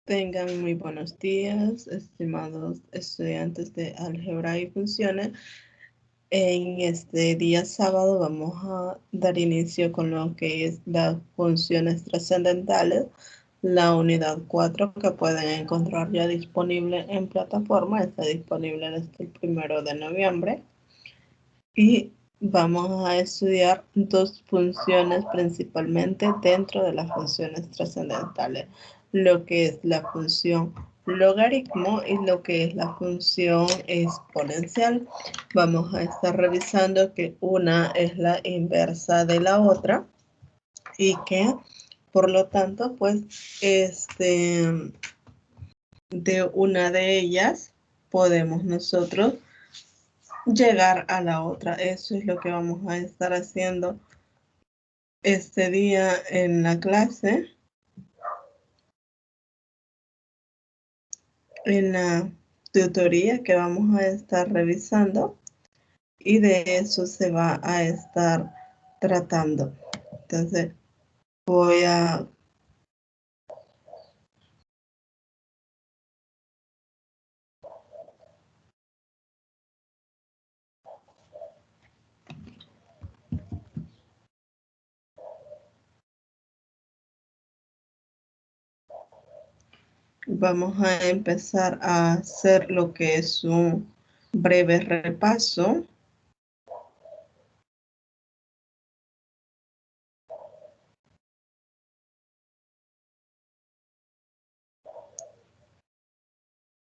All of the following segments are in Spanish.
Tengan muy buenos días, estimados estudiantes de álgebra y funciones. En este día sábado vamos a dar inicio con lo que es las funciones trascendentales, la unidad 4 que pueden encontrar ya disponible en plataforma. Está disponible desde el 1 de noviembre. Y vamos a estudiar dos funciones principalmente dentro de las funciones trascendentales, lo que es la función logaritmo y lo que es la función exponencial. Vamos a estar revisando que una es la inversa de la otra y que por lo tanto pues de una de ellas podemos nosotros llegar a la otra. Eso es lo que vamos a estar haciendo este día en la clase, en la tutoría que vamos a estar revisando, y de eso se va a estar tratando. Entonces voy a vamos a empezar a hacer lo que es un breve repaso.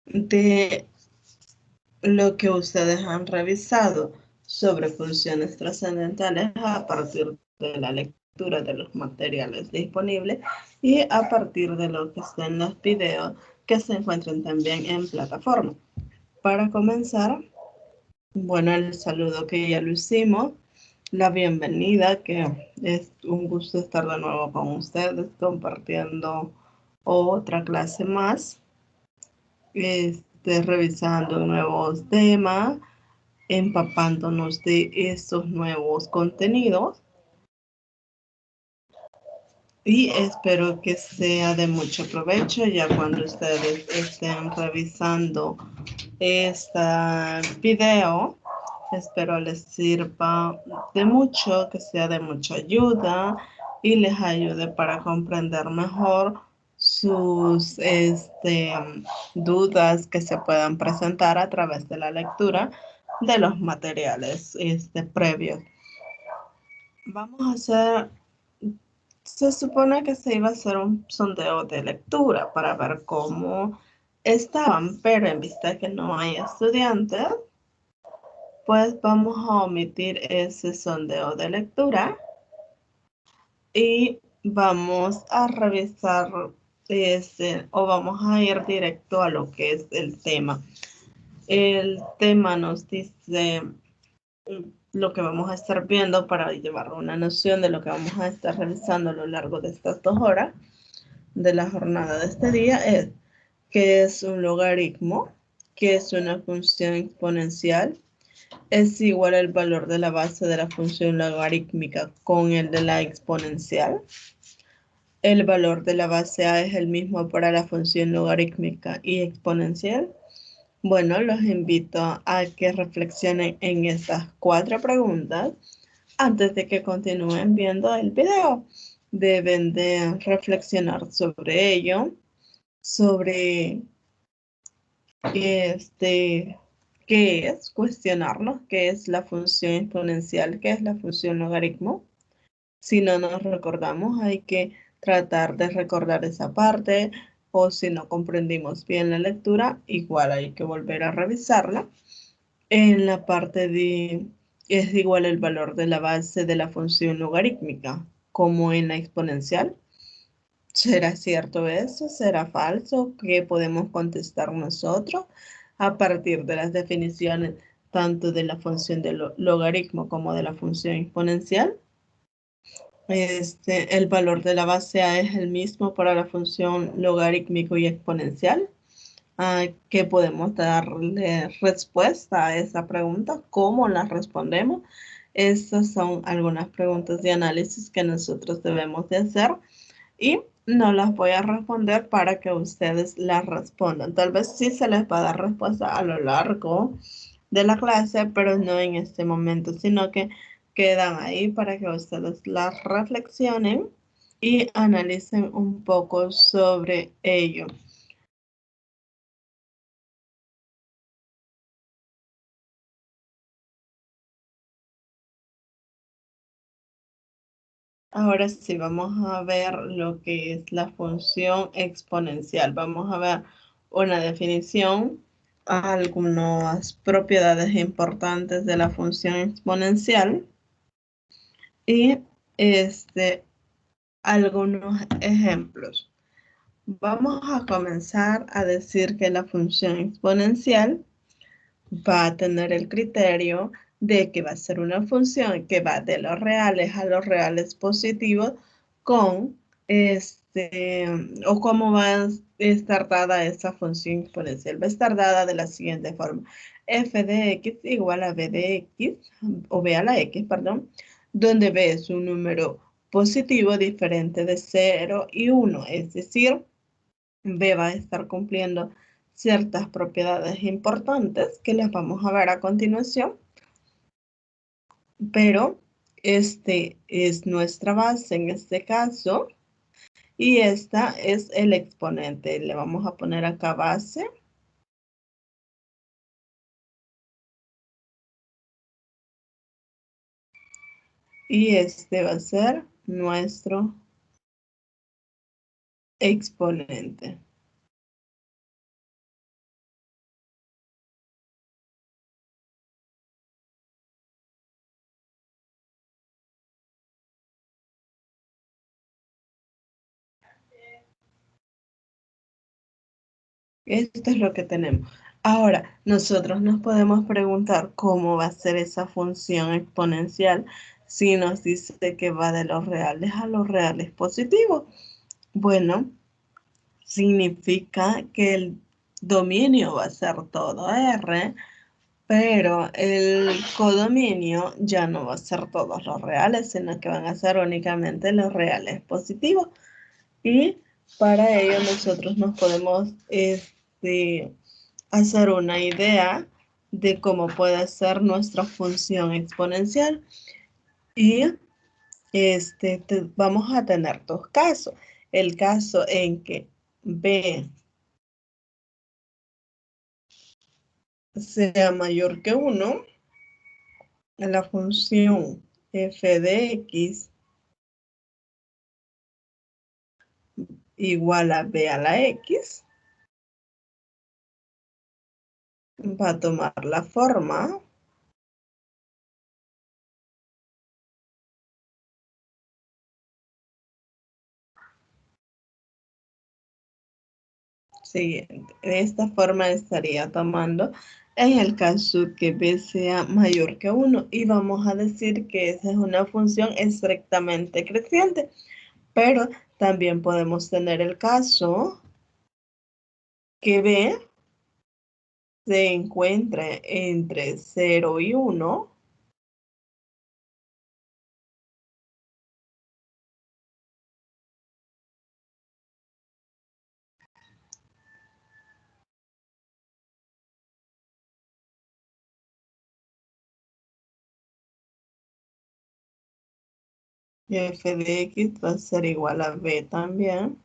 De lo que ustedes han revisado sobre funciones trascendentales a partir de la lectura de los materiales disponibles y a partir de lo que está en los videos que se encuentran también en plataforma. Para comenzar, bueno, el saludo que ya lo hicimos, la bienvenida, que es un gusto estar de nuevo con ustedes compartiendo otra clase más, revisando nuevos temas, empapándonos de estos nuevos contenidos, y espero que sea de mucho provecho ya cuando ustedes estén revisando este video. Espero les sirva de mucho, que sea de mucha ayuda y les ayude para comprender mejor sus dudas que se puedan presentar a través de la lectura de los materiales previos. Vamos a hacer, se supone que se iba a hacer un sondeo de lectura para ver cómo estaban, pero en vista de que no hay estudiantes, pues vamos a omitir ese sondeo de lectura y vamos a revisar o vamos a ir directo a lo que es el tema. El tema nos dice lo que vamos a estar viendo para llevar una noción de lo que vamos a estar revisando a lo largo de estas 2 horas de la jornada de este día es qué es un logaritmo, qué es una función exponencial, es igual al valor de la base de la función logarítmica con el de la exponencial. El valor de la base A es el mismo para la función logarítmica y exponencial. Bueno, los invito a que reflexionen en estas 4 preguntas antes de que continúen viendo el video. Deben de reflexionar sobre ello, sobre qué es, cuestionarnos qué es la función exponencial, qué es la función logaritmo. Si no nos recordamos, hay que tratar de recordar esa parte, o si no comprendimos bien la lectura, igual hay que volver a revisarla. En la parte de es igual el valor de la base de la función logarítmica, como en la exponencial. ¿Será cierto eso? ¿Será falso? ¿Qué podemos contestar nosotros a partir de las definiciones tanto de la función de logaritmo como de la función exponencial? El valor de la base A es el mismo para la función logarítmico y exponencial. ¿Qué podemos darle respuesta a esa pregunta? ¿Cómo la respondemos? Estas son algunas preguntas de análisis que nosotros debemos de hacer. Y no las voy a responder para que ustedes las respondan. Tal vez sí se les va a dar respuesta a lo largo de la clase, pero no en este momento, sino que quedan ahí para que ustedes las reflexionen y analicen un poco sobre ello. Ahora sí, vamos a ver lo que es la función exponencial. Vamos a ver una definición, algunas propiedades importantes de la función exponencial y algunos ejemplos. Vamos a comenzar a decir que la función exponencial va a tener el criterio de que va a ser una función que va de los reales a los reales positivos con o cómo va a estar dada esa función exponencial. Va a estar dada de la siguiente forma. F de x igual a b de x, o b a la x, perdón, donde b es un número positivo diferente de 0 y 1, es decir, B va a estar cumpliendo ciertas propiedades importantes que las vamos a ver a continuación, pero este es nuestra base en este caso y esta es el exponente. Le vamos a poner acá base y este va a ser nuestro exponente. Esto es lo que tenemos. Ahora, nosotros nos podemos preguntar cómo va a ser esa función exponencial si nos dice que va de los reales a los reales positivos. Bueno, significa que el dominio va a ser todo R, pero el codominio ya no va a ser todos los reales, sino que van a ser únicamente los reales positivos. Y para ello nosotros nos podemos hacer una idea de cómo puede ser nuestra función exponencial. Y vamos a tener dos casos. El caso en que b sea mayor que 1, la función f de x igual a b a la x va a tomar la forma siguiente. De esta forma estaría tomando en el caso que b sea mayor que 1 y vamos a decir que esa es una función estrictamente creciente, pero también podemos tener el caso que b se encuentre entre 0 y 1 y f de x va a ser igual a b también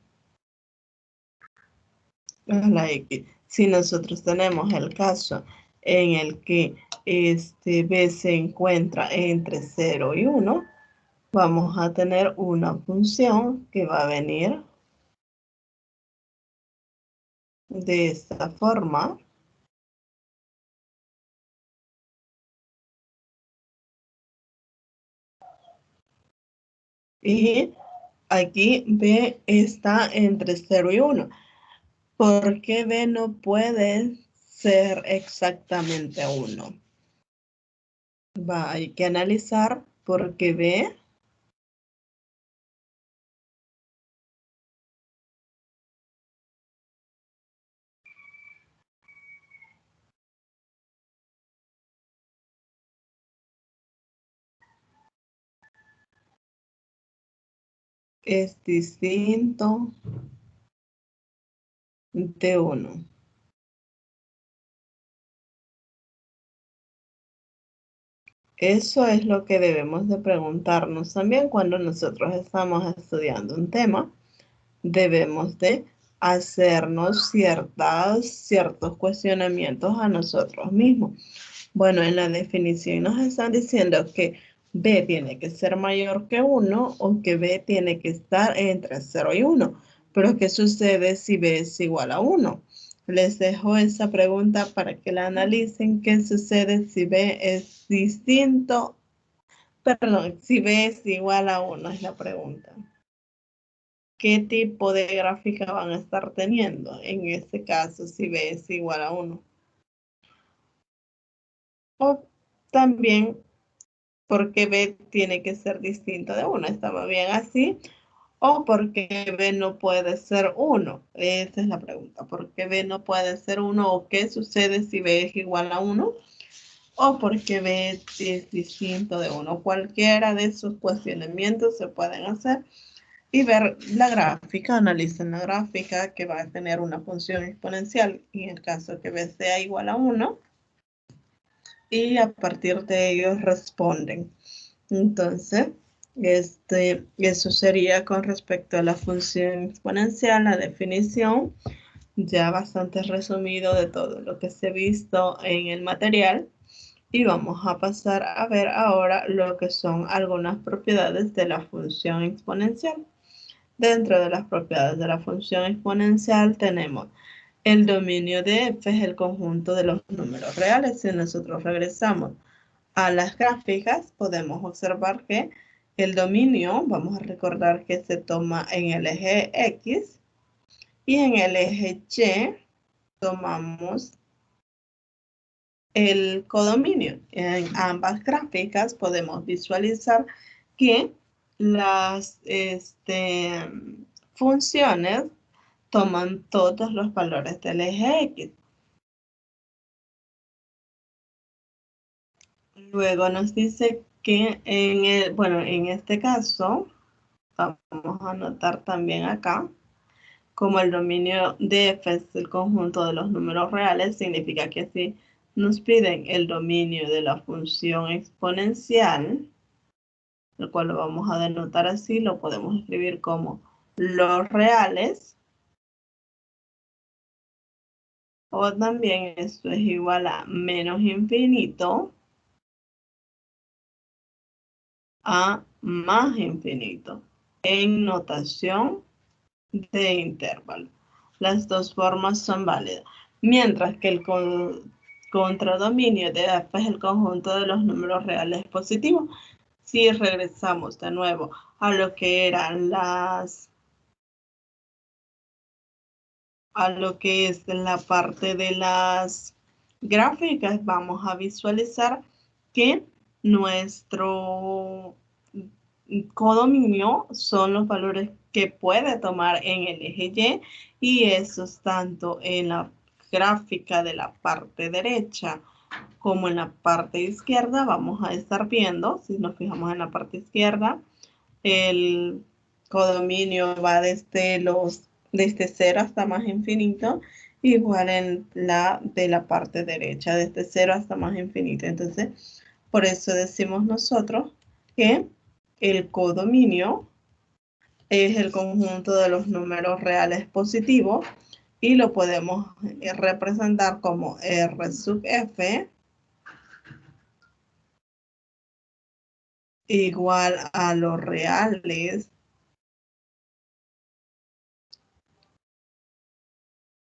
a la x. Si nosotros tenemos el caso en el que b se encuentra entre 0 y 1, vamos a tener una función que va a venir de esta forma. Y aquí b está entre 0 y 1. ¿Por qué b no puede ser exactamente 1? Hay que analizar por qué b es distinto de 1. Eso es lo que debemos de preguntarnos también cuando nosotros estamos estudiando un tema. Debemos de hacernos ciertos cuestionamientos a nosotros mismos. Bueno, en la definición nos están diciendo que B tiene que ser mayor que 1 o que B tiene que estar entre 0 y 1. Pero ¿qué sucede si B es igual a 1? Les dejo esa pregunta para que la analicen. ¿Qué sucede si B es distinto? Perdón, si B es igual a 1 es la pregunta. ¿Qué tipo de gráfica van a estar teniendo? En este caso, si B es igual a 1. O también, porque B tiene que ser distinto de 1. ¿Estaba bien así? ¿O porque B no puede ser 1? Esa es la pregunta. ¿Por qué B no puede ser 1? ¿O qué sucede si B es igual a 1? ¿O porque B es distinto de 1? Cualquiera de esos cuestionamientos se pueden hacer y ver la gráfica, analicen la gráfica que va a tener una función exponencial en el caso que B sea igual a 1 y a partir de ellos responden. Entonces, eso sería con respecto a la función exponencial, la definición, ya bastante resumido de todo lo que se ha visto en el material. Y vamos a pasar a ver ahora lo que son algunas propiedades de la función exponencial. Dentro de las propiedades de la función exponencial tenemos el dominio de f es el conjunto de los números reales. Si nosotros regresamos a las gráficas, podemos observar que el dominio, vamos a recordar que se toma en el eje X y en el eje Y tomamos el codominio. En ambas gráficas podemos visualizar que las funciones toman todos los valores del eje X. Luego nos dice que en este caso, vamos a anotar también acá, como el dominio de f es el conjunto de los números reales, significa que si nos piden el dominio de la función exponencial, el cual lo vamos a denotar así, lo podemos escribir como los reales, o también esto es igual a menos infinito a más infinito en notación de intervalo. Las dos formas son válidas. Mientras que el contradominio de f es el conjunto de los números reales positivos. Si regresamos de nuevo a lo que eran a lo que es la parte de las gráficas, vamos a visualizar que nuestro codominio son los valores que puede tomar en el eje Y esos tanto en la gráfica de la parte derecha como en la parte izquierda vamos a estar viendo, si nos fijamos en la parte izquierda, el codominio va desde 0 hasta más infinito, igual en la de la parte derecha, desde 0 hasta más infinito. Entonces, por eso decimos nosotros que el codominio es el conjunto de los números reales positivos y lo podemos representar como R sub F igual a los reales,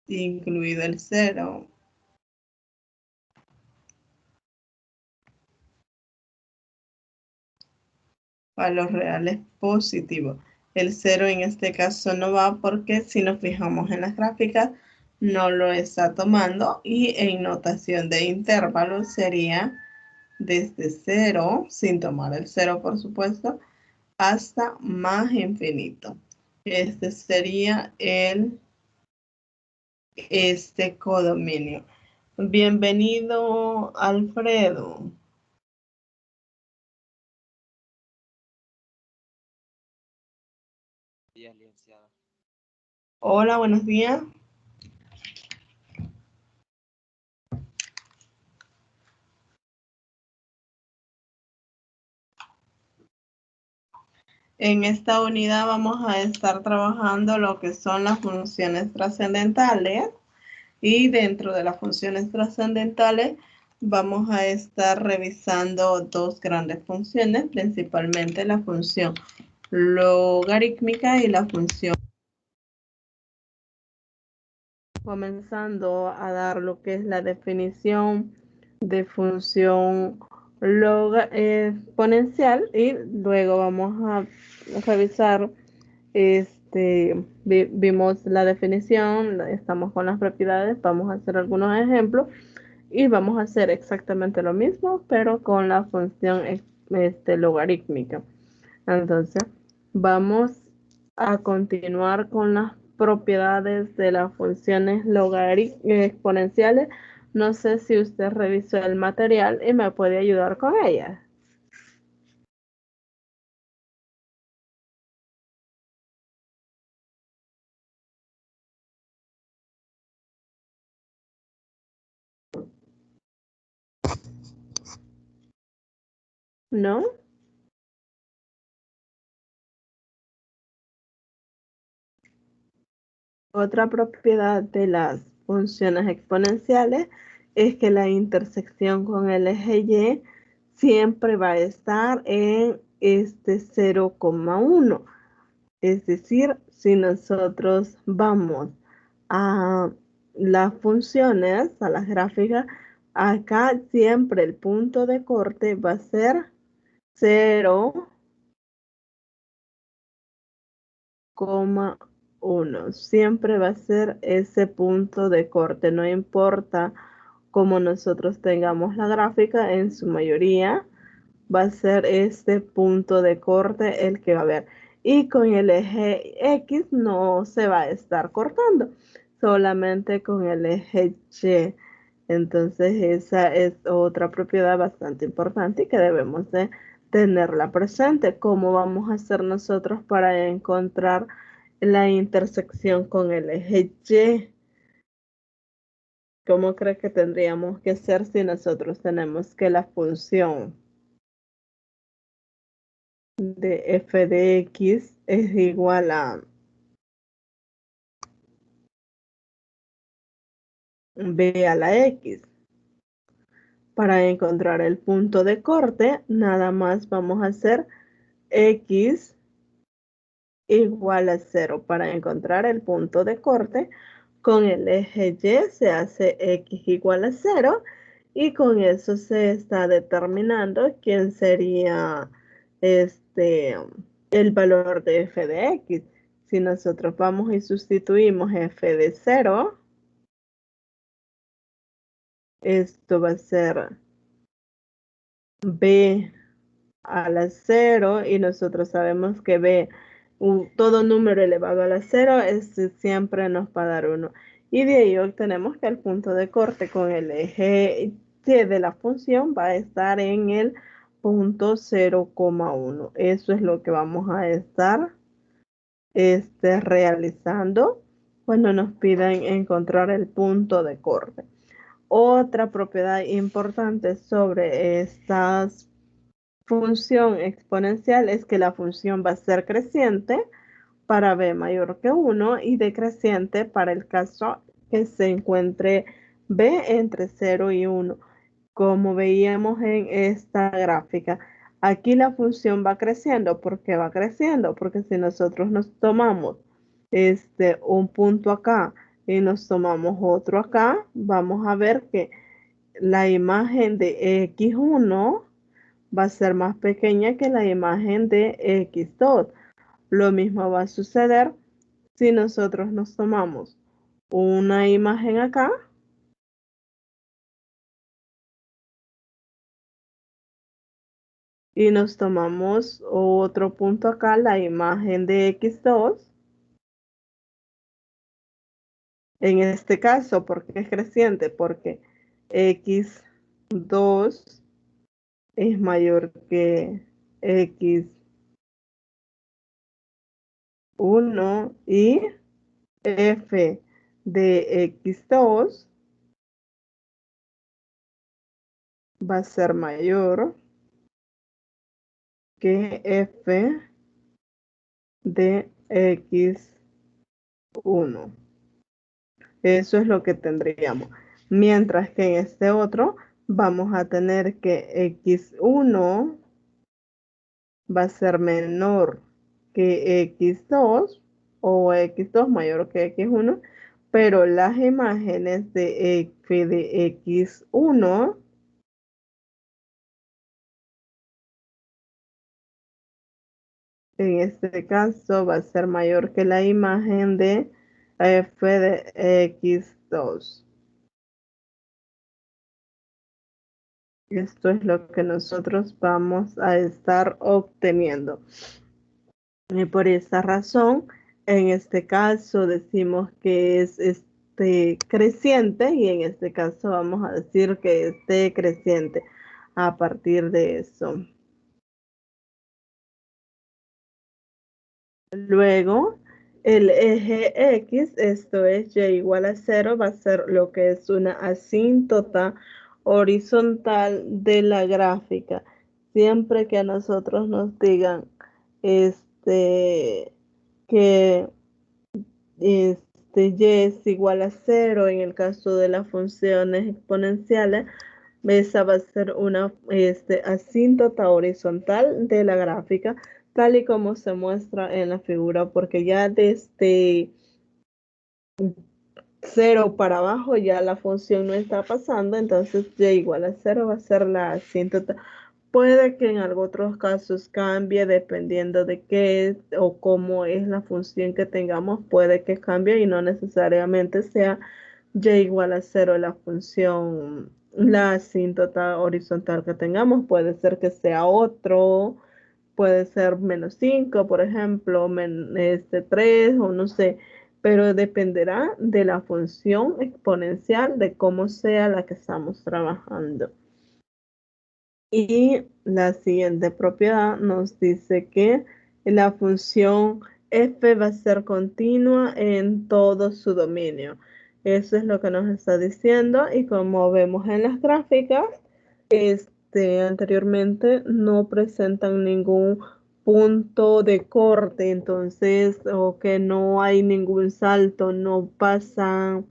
incluido el 0, a los reales positivos. El 0 en este caso no va porque si nos fijamos en las gráficas no lo está tomando y en notación de intervalo sería desde 0, sin tomar el 0 por supuesto, hasta más infinito. Este sería este codominio. Bienvenido, Alfredo. Hola, buenos días. En esta unidad vamos a estar trabajando lo que son las funciones trascendentales y dentro de las funciones trascendentales vamos a estar revisando dos grandes funciones, principalmente la función logarítmica y la función. Comenzando a dar lo que es la definición de función exponencial y luego vamos a revisar, vimos la definición, estamos con las propiedades, vamos a hacer algunos ejemplos y vamos a hacer exactamente lo mismo, pero con la función logarítmica. Entonces, vamos a continuar con las propiedades de las funciones exponenciales. No sé si usted revisó el material y me puede ayudar con ellas. ¿No? Otra propiedad de las funciones exponenciales es que la intersección con el eje Y siempre va a estar en este 0,1. Es decir, si nosotros vamos a las funciones, a las gráficas, acá siempre el punto de corte va a ser 0,1. Siempre va a ser ese punto de corte, no importa cómo nosotros tengamos la gráfica, en su mayoría va a ser este punto de corte el que va a haber. Y con el eje X no se va a estar cortando, solamente con el eje Y. Entonces esa es otra propiedad bastante importante y que debemos de tenerla presente. ¿Cómo vamos a hacer nosotros para encontrar la intersección con el eje Y? ¿Cómo cree que tendríamos que hacer si nosotros tenemos que la función de f de x es igual a b a la x? Para encontrar el punto de corte, nada más vamos a hacer x igual a 0. Para encontrar el punto de corte, con el eje Y se hace x igual a 0 y con eso se está determinando quién sería el valor de f de x. Si nosotros vamos y sustituimos f de 0, esto va a ser b a la 0 y nosotros sabemos que b, todo número elevado a la 0 siempre nos va a dar 1. Y de ahí obtenemos que el punto de corte con el eje Y de la función va a estar en el punto 0,1. Eso es lo que vamos a estar realizando cuando nos pidan encontrar el punto de corte. Otra propiedad importante sobre estas función exponencial es que la función va a ser creciente para b mayor que 1 y decreciente para el caso que se encuentre b entre 0 y 1. Como veíamos en esta gráfica, aquí la función va creciendo. ¿Por qué va creciendo? Porque si nosotros nos tomamos un punto acá y nos tomamos otro acá, vamos a ver que la imagen de x1 va a ser más pequeña que la imagen de x2. Lo mismo va a suceder si nosotros nos tomamos una imagen acá y nos tomamos otro punto acá, la imagen de x2. En este caso, ¿por qué es creciente? Porque x2 es mayor que x1 y f de x2 va a ser mayor que f de x1. Eso es lo que tendríamos. Mientras que en este otro vamos a tener que x1 va a ser menor que x2 o x2 mayor que x1, pero las imágenes de f de x1 en este caso va a ser mayor que la imagen de f de x2. Esto es lo que nosotros vamos a estar obteniendo. Y por esa razón, en este caso decimos que es creciente y en este caso vamos a decir que es decreciente a partir de eso. Luego, el eje X, esto es y igual a 0, va a ser lo que es una asíntota horizontal de la gráfica. Siempre que a nosotros nos digan que y es igual a 0 en el caso de las funciones exponenciales, esa va a ser una asíntota horizontal de la gráfica, tal y como se muestra en la figura, porque ya desde 0 para abajo ya la función no está pasando, entonces y igual a 0 va a ser la asíntota. Puede que en algunos otros casos cambie dependiendo de qué o cómo es la función que tengamos, puede que cambie y no necesariamente sea y igual a 0 la función, la asíntota horizontal que tengamos, puede ser que sea otro, puede ser -5, por ejemplo, 3 o no sé, pero dependerá de la función exponencial, de cómo sea la que estamos trabajando. Y la siguiente propiedad nos dice que la función f va a ser continua en todo su dominio. Eso es lo que nos está diciendo y como vemos en las gráficas, anteriormente no presentan ningún punto de corte, entonces, o que no hay ningún salto, no pasan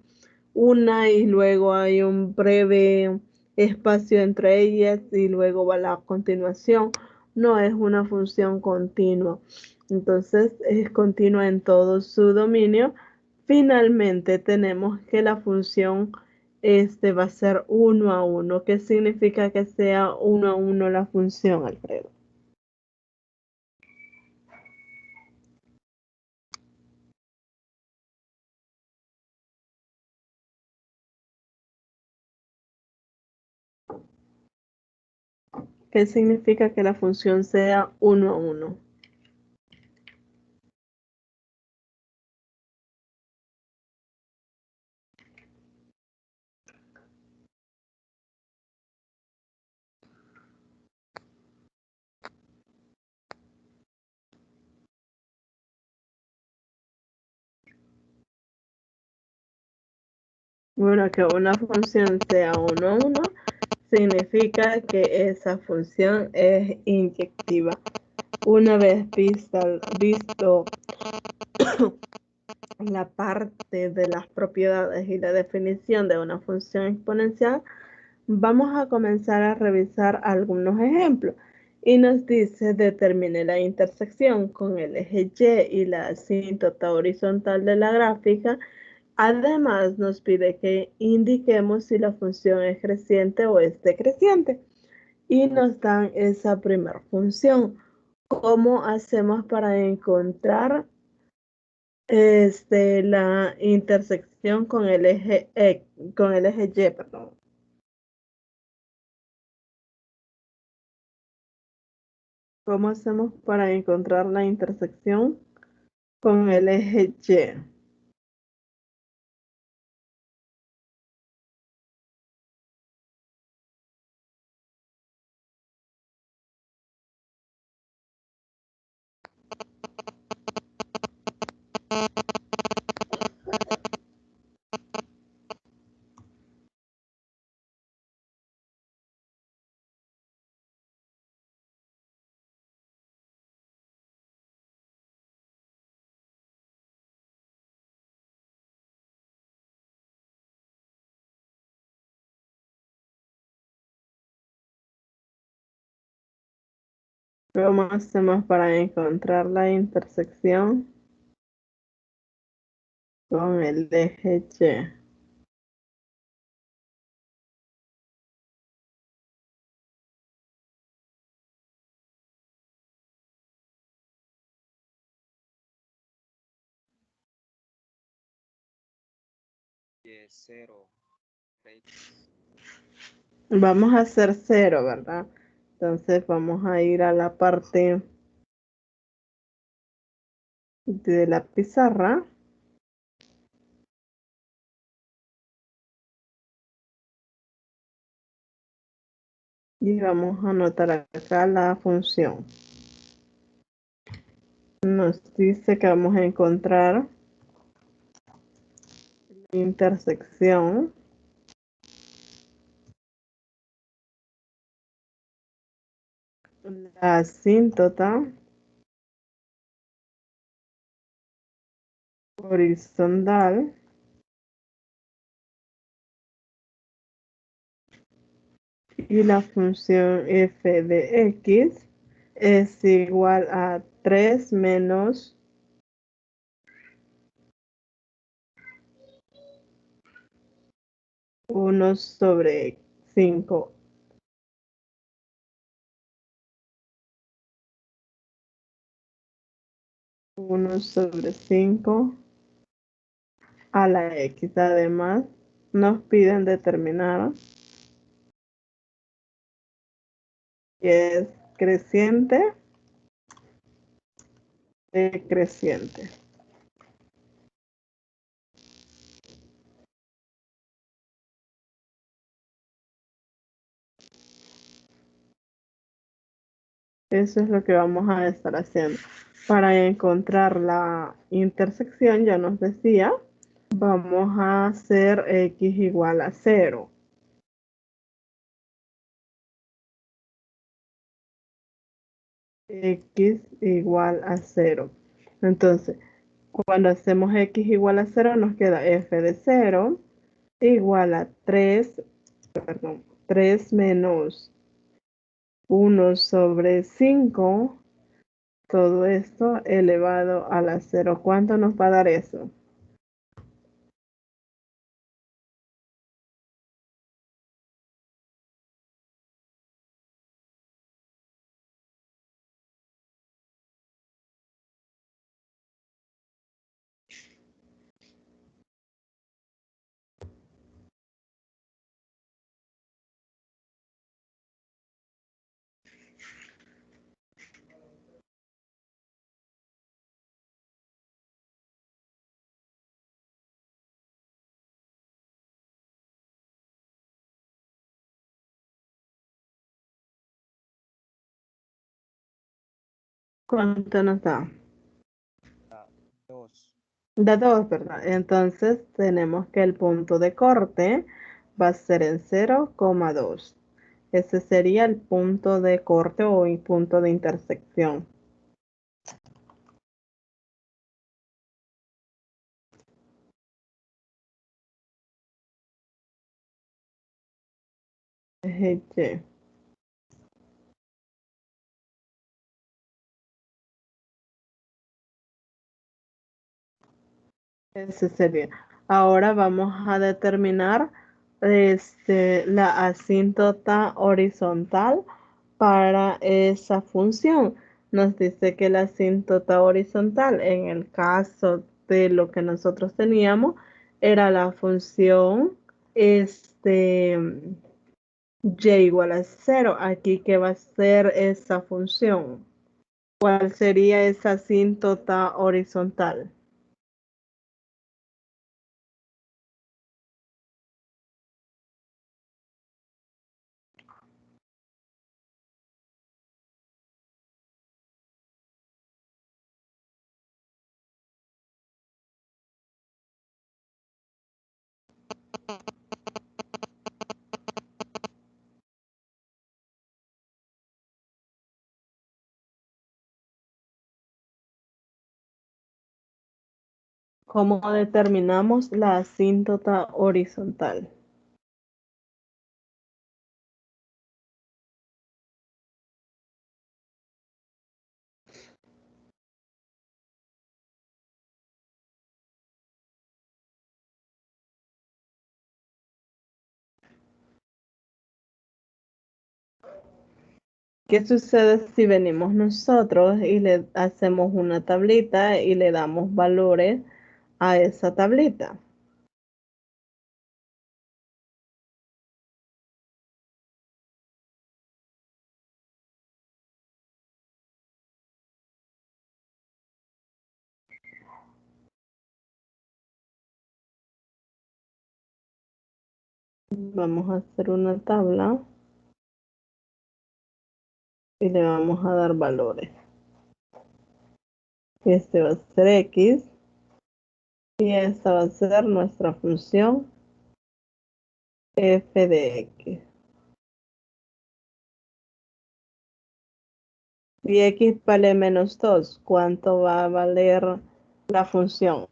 una y luego hay un breve espacio entre ellas y luego va la continuación. No es una función continua. Entonces es continua en todo su dominio. Finalmente tenemos que la función va a ser 1 a 1. ¿Qué significa que sea 1 a 1 la función, Alfredo? ¿Qué significa que la función sea 1 a 1? Bueno, que una función sea 1 a 1 significa que esa función es inyectiva. Una vez visto la parte de las propiedades y la definición de una función exponencial, vamos a comenzar a revisar algunos ejemplos. Y nos dice, determine la intersección con el eje Y y la asíntota horizontal de la gráfica. Además, nos pide que indiquemos si la función es creciente o es decreciente. Y nos dan esa primera función. ¿Cómo hacemos para encontrar la intersección con el eje con el eje Y, perdón? ¿Cómo hacemos para encontrar la intersección con el eje Y? ¿Cómo hacemos para encontrar la intersección con el eje Y? Y es 0. Vamos a hacer 0, ¿verdad? Entonces vamos a ir a la parte de la pizarra y vamos a anotar acá la función. Nos dice que vamos a encontrar la intersección la asíntota horizontal y la función f de x es igual a 3 menos 1 sobre 5. 1 sobre 5 a la x. Además, nos piden determinar si es creciente, decreciente. Eso es lo que vamos a estar haciendo. Para encontrar la intersección, ya nos decía, vamos a hacer x igual a 0. X igual a 0. Entonces, cuando hacemos x igual a 0, nos queda f de 0 igual a 3 menos 1 sobre 5, todo esto elevado a la 0. ¿Cuánto nos va a dar eso? ¿Cuánto nos da? 2. Da 2, ¿verdad? Entonces tenemos que el punto de corte va a ser en 0,2. Ese sería el punto de corte o el punto de intersección. Eje Y. Ese sería. Ahora vamos a determinar la asíntota horizontal para esa función. Nos dice que la asíntota horizontal, en el caso de lo que nosotros teníamos, era la función y igual a 0. Aquí, ¿qué va a ser esa función? ¿Cuál sería esa asíntota horizontal? ¿Cómo determinamos la asíntota horizontal? ¿Qué sucede si venimos nosotros y le hacemos una tablita y le damos valores a esa tablita? Vamos a hacer una tabla y le vamos a dar valores. Este va a ser X y esta va a ser nuestra función f de X. Si X vale menos 2, ¿cuánto va a valer la función?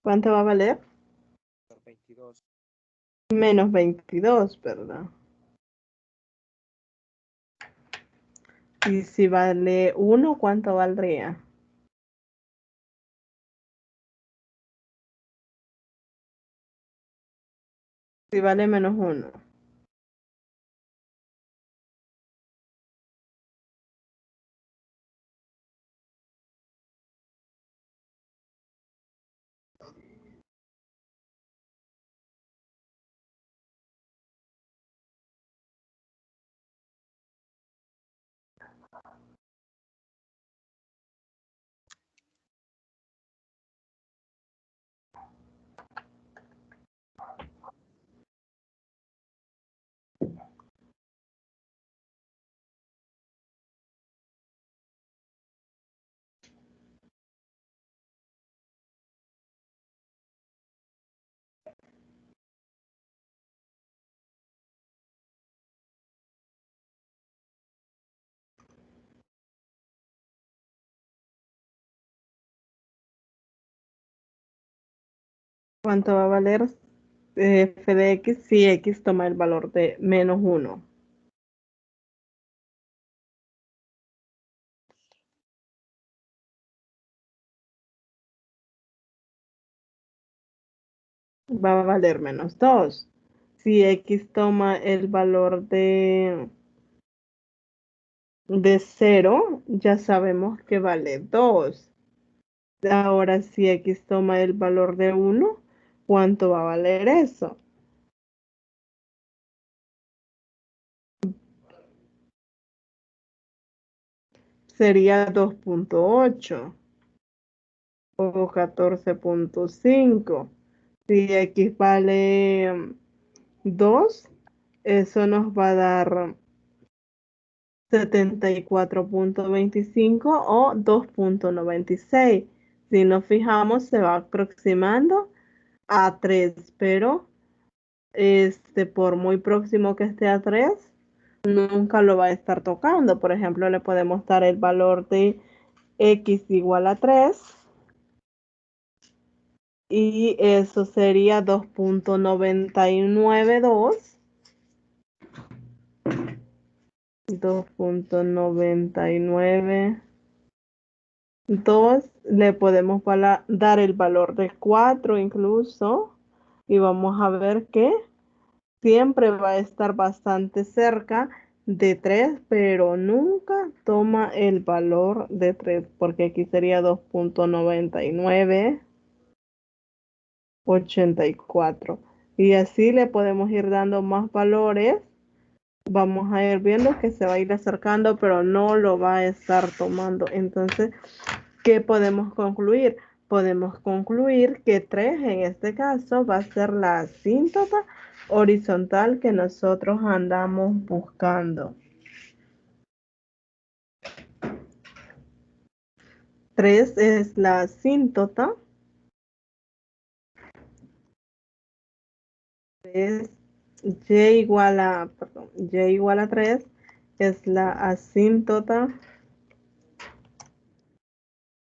¿Cuánto va a valer? 22. Menos 22, ¿verdad? Y si vale 1, ¿cuánto valdría? Si vale menos 1. ¿Cuánto va a valer f de X si X toma el valor de menos 1? Va a valer menos 2. Si X toma el valor de 0, ya sabemos que vale 2. Ahora, si X toma el valor de 1, ¿cuánto va a valer eso? Sería 2.8 o 14.5. Si X vale 2, eso nos va a dar 74.25 o 2.96. Si nos fijamos, se va aproximando a 3, pero por muy próximo que esté a 3, nunca lo va a estar tocando. Por ejemplo, le podemos dar el valor de X igual a 3 y eso sería 2.992. 2.992. Le podemos dar el valor de 4 incluso y vamos a ver que siempre va a estar bastante cerca de 3, pero nunca toma el valor de 3 porque aquí sería 2.9984 y así le podemos ir dando más valores. Vamos a ir viendo que se va a ir acercando, pero no lo va a estar tomando. Entonces, ¿qué podemos concluir? Podemos concluir que 3 en este caso va a ser la asíntota horizontal que nosotros andamos buscando. 3 es la asíntota. Es y igual a 3 es la asíntota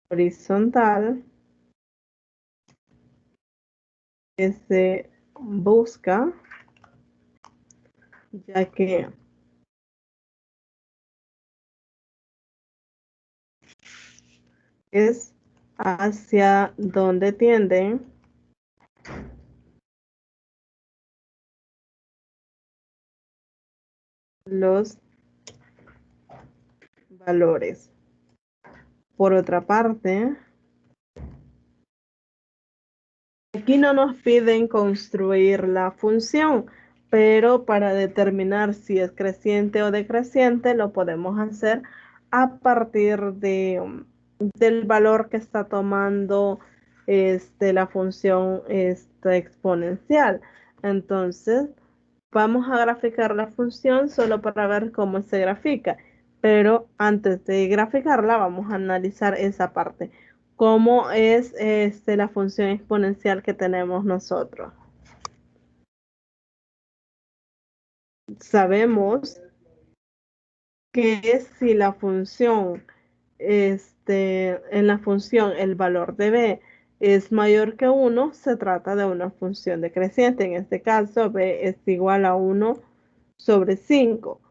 horizontal. busca, ya que es hacia donde tienden los valores. Por otra parte, aquí no nos piden construir la función, pero para determinar si es creciente o decreciente lo podemos hacer a partir del valor que está tomando la función exponencial. Entonces, vamos a graficar la función solo para ver cómo se grafica, pero antes de graficarla vamos a analizar esa parte. ¿Cómo es la función exponencial que tenemos nosotros? Sabemos que si la función, en la función el valor de b es mayor que 1, se trata de una función decreciente. En este caso, b es igual a 1 sobre 5.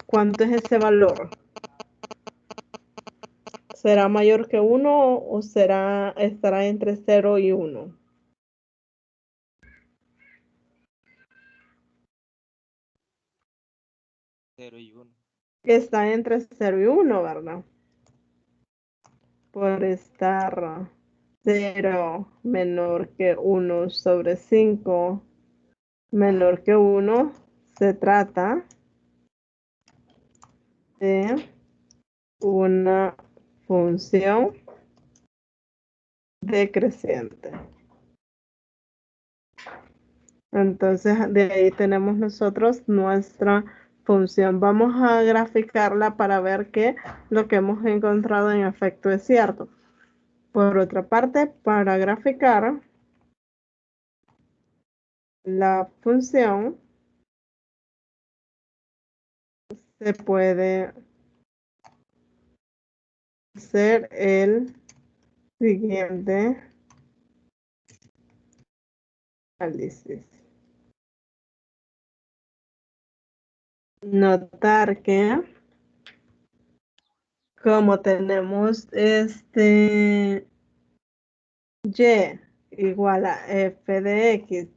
¿Cuánto es ese valor? ¿Será mayor que 1 o estará entre 0 y 1? 0 y 1. Está entre 0 y 1, ¿verdad? Por estar 0 menor que 1 sobre 5 menor que 1, se trata de una función decreciente. Entonces, de ahí tenemos nosotros nuestra función. Vamos a graficarla para ver que lo que hemos encontrado en efecto es cierto. Por otra parte, para graficar la función, se puede hacer el siguiente análisis. Notar que como tenemos y igual a f de x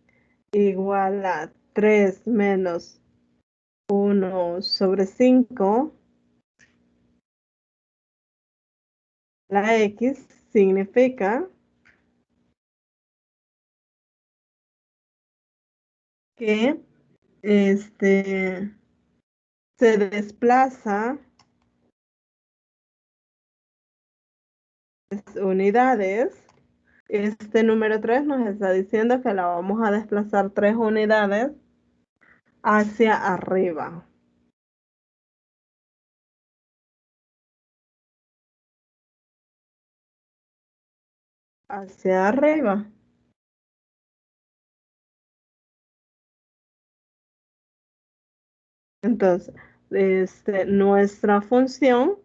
igual a 3 menos 1 sobre 5, la x significa que se desplaza unidades. Este número 3 nos está diciendo que la vamos a desplazar 3 unidades hacia arriba. Hacia arriba. Entonces, nuestra función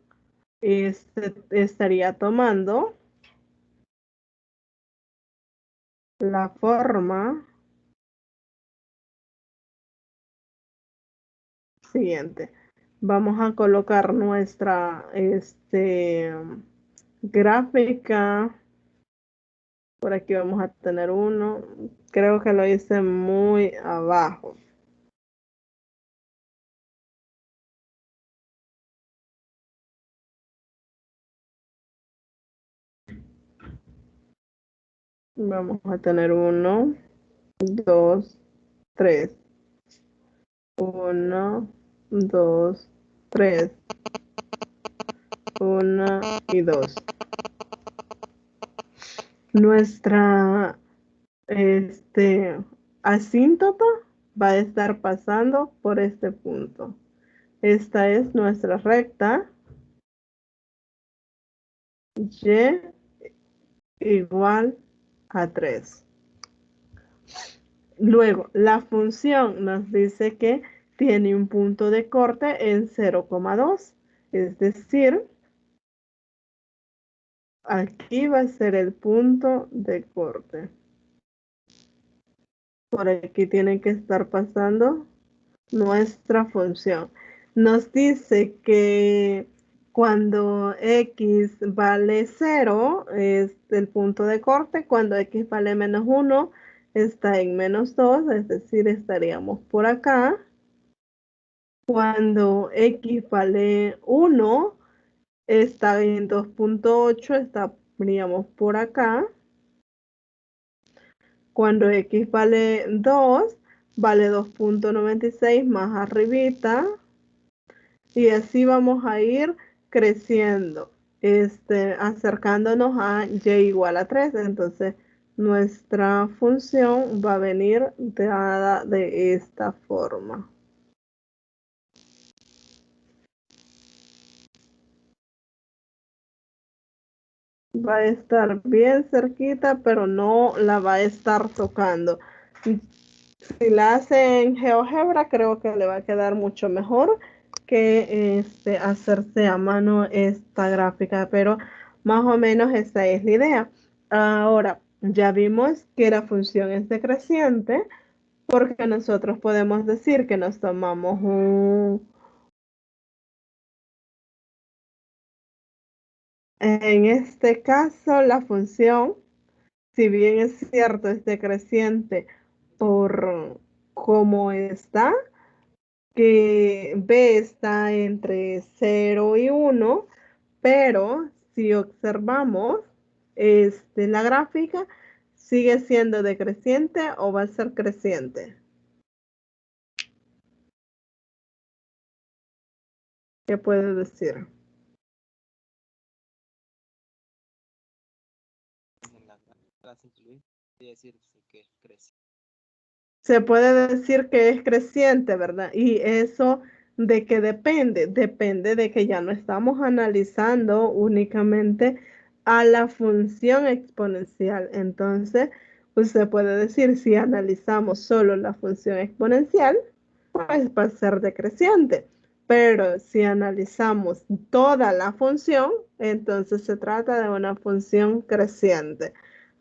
estaría tomando la forma siguiente. Vamos a colocar nuestra gráfica. Por aquí vamos a tener uno. Creo que lo hice muy abajo. Vamos a tener 1, 2, 3. 1, 2, 3. 1 y 2. Nuestra asíntota va a estar pasando por este punto. Esta es nuestra recta y igual a 3. Luego, la función nos dice que tiene un punto de corte en 0,2. Es decir, aquí va a ser el punto de corte. Por aquí tiene que estar pasando nuestra función. Nos dice que cuando x vale 0 es el punto de corte, cuando x vale -1 está en -2, es decir, estaríamos por acá. Cuando x vale 1 está en 2.8, estaríamos por acá. Cuando x vale 2, vale 2.96 más arribita. Y así vamos a ir creciendo, acercándonos a y igual a 3. Entonces, nuestra función va a venir dada de esta forma. Va a estar bien cerquita, pero no la va a estar tocando. Si la hace en GeoGebra, creo que le va a quedar mucho mejor que hacerse a mano esta gráfica, pero más o menos esa es la idea. Ahora, ya vimos que la función es decreciente porque nosotros podemos decir que nos tomamos en este caso, la función, si bien es cierto, es decreciente por cómo está, que B está entre 0 y 1, pero si observamos la gráfica, sigue siendo decreciente o va a ser creciente. ¿Qué puede decir? En la clase incluir, quiere decir que crece. Se puede decir que es creciente, ¿verdad? Y eso de que depende de que ya no estamos analizando únicamente a la función exponencial. Entonces, usted puede decir, si analizamos solo la función exponencial, pues va a ser decreciente. Pero si analizamos toda la función, entonces se trata de una función creciente.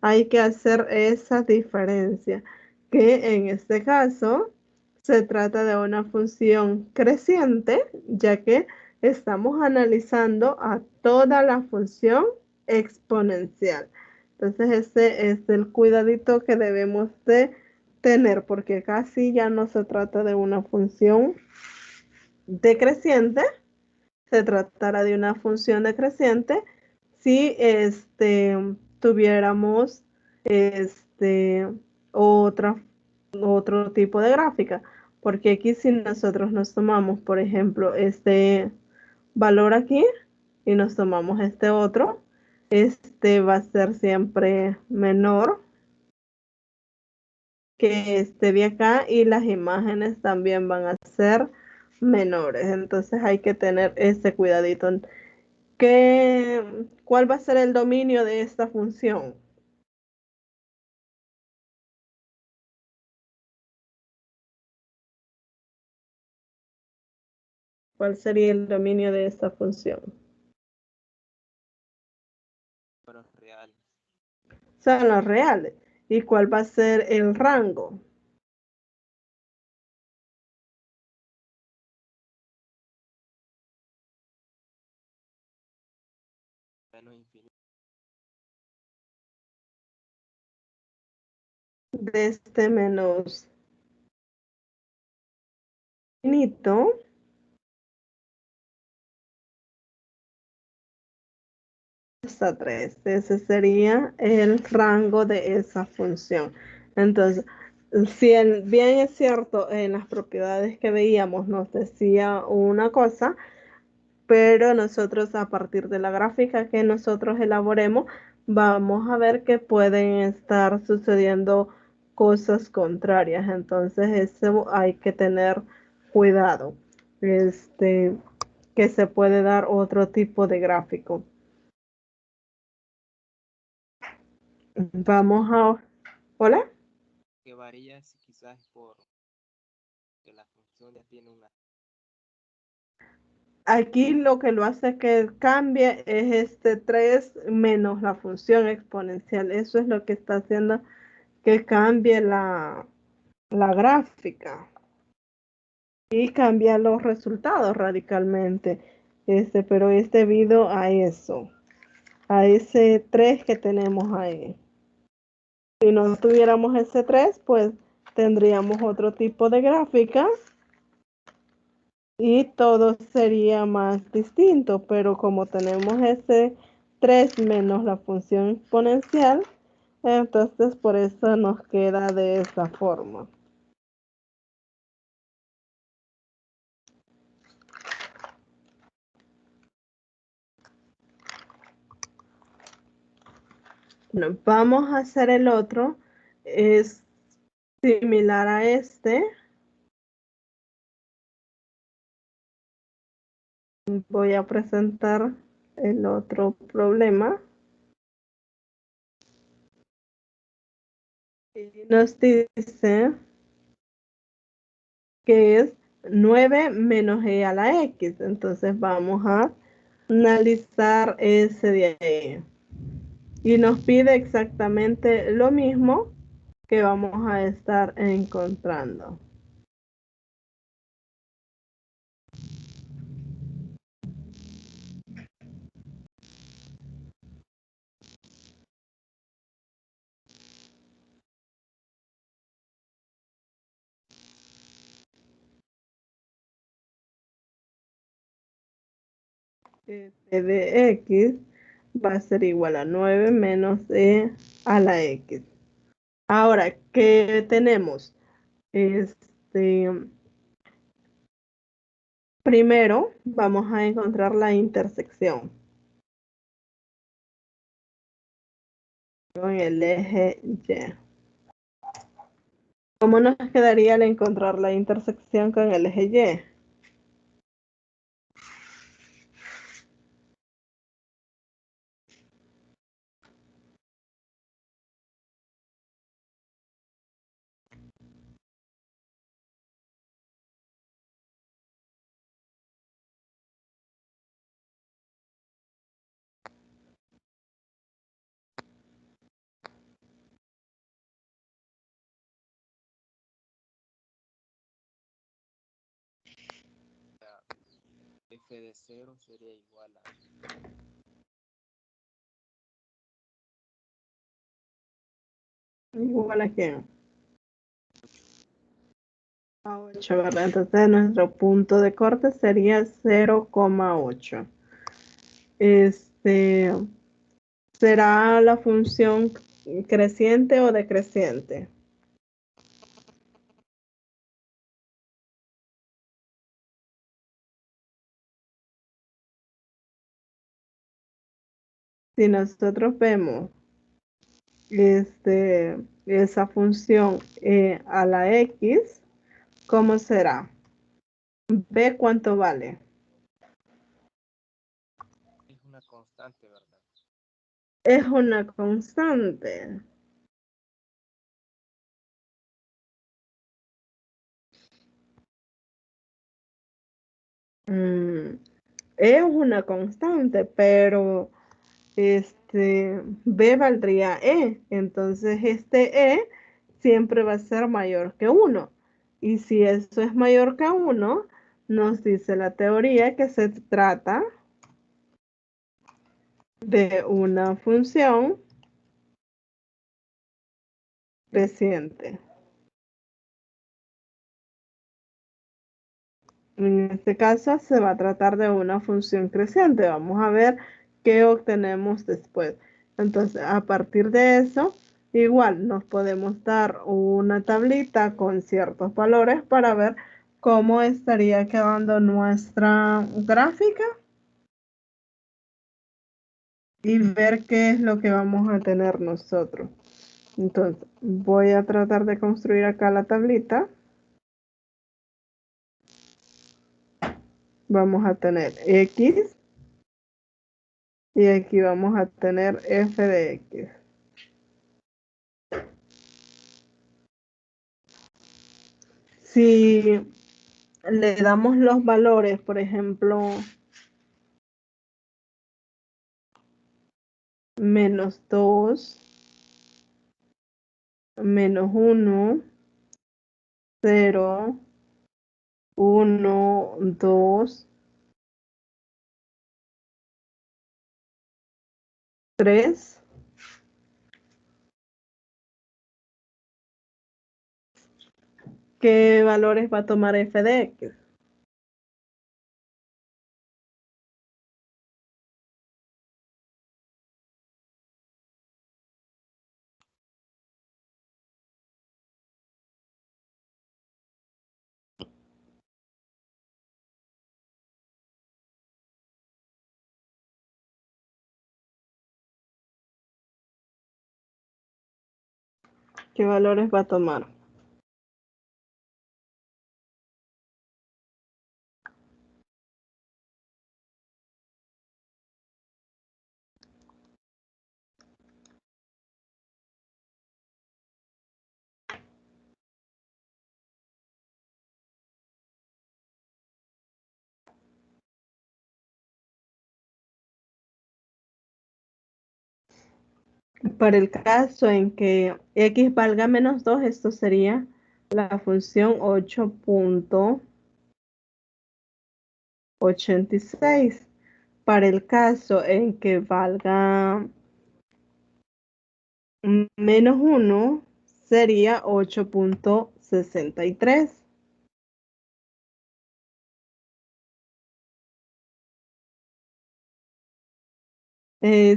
Hay que hacer esa diferencia, que en este caso se trata de una función creciente, ya que estamos analizando a toda la función exponencial. Entonces, ese es el cuidadito que debemos de tener, porque casi ya no se trata de una función decreciente, se tratará de una función decreciente si tuviéramos este, otra, otro tipo de gráfica. Porque aquí si nosotros nos tomamos, por ejemplo, este valor aquí y nos tomamos este otro, este va a ser siempre menor que este de acá y las imágenes también van a ser menores. Entonces hay que tener ese cuidadito. ¿Cuál va a ser el dominio de esta función? ¿Cuál sería el dominio de esta función? Números reales. Son los reales. ¿Y cuál va a ser el rango? Menos infinito. De este menos infinito hasta 3. Ese sería el rango de esa función. Entonces, si bien es cierto, en las propiedades que veíamos nos decía una cosa, pero nosotros a partir de la gráfica que nosotros elaboremos, vamos a ver que pueden estar sucediendo cosas contrarias. Entonces, eso hay que tener cuidado. Que se puede dar otro tipo de gráfico. Vamos a... ¿Hola? Que varía quizás por que la función ya tiene una. Aquí lo que lo hace que cambie es este 3 menos la función exponencial. Eso es lo que está haciendo que cambie la gráfica y cambia los resultados radicalmente. Pero es debido a eso, a ese 3 que tenemos ahí. Si no tuviéramos ese 3, pues tendríamos otro tipo de gráfica y todo sería más distinto, pero como tenemos ese 3 menos la función exponencial, entonces por eso nos queda de esa forma. Bueno, vamos a hacer el otro, es similar a este. Voy a presentar el otro problema. Y nos dice que es 9 menos e a la x. Entonces vamos a analizar ese de ahí. Y nos pide exactamente lo mismo que vamos a estar encontrando. F de x va a ser igual a 9 menos e a la x. Ahora, ¿qué tenemos? Primero vamos a encontrar la intersección con el eje Y. ¿Cómo nos quedaría al encontrar la intersección con el eje Y? F de 0 sería igual a Igual a qué? A 8, ¿verdad? Entonces nuestro punto de corte sería 0,8. ¿Será la función creciente o decreciente? Si nosotros vemos esa función a la x, ¿cómo será? ¿B cuánto vale? es una constante, ¿verdad? Es una constante. Mm, es una constante, pero B valdría E. Entonces E siempre va a ser mayor que 1. Y si eso es mayor que 1, nos dice la teoría que se trata de una función creciente. En este caso se va a tratar de una función creciente. Vamos a ver qué obtenemos después. Entonces, a partir de eso, igual nos podemos dar una tablita con ciertos valores para ver cómo estaría quedando nuestra gráfica y ver qué es lo que vamos a tener nosotros. Entonces, voy a tratar de construir acá la tablita. Vamos a tener X y aquí vamos a tener F de X. Si le damos los valores, por ejemplo, -2, -1, 0, 1, 2, 3. ¿Qué valores va a tomar f de x? ¿Qué valores va a tomar? Para el caso en que x valga menos 2, esto sería la función 8.86. Para el caso en que valga menos 1, sería 8.63.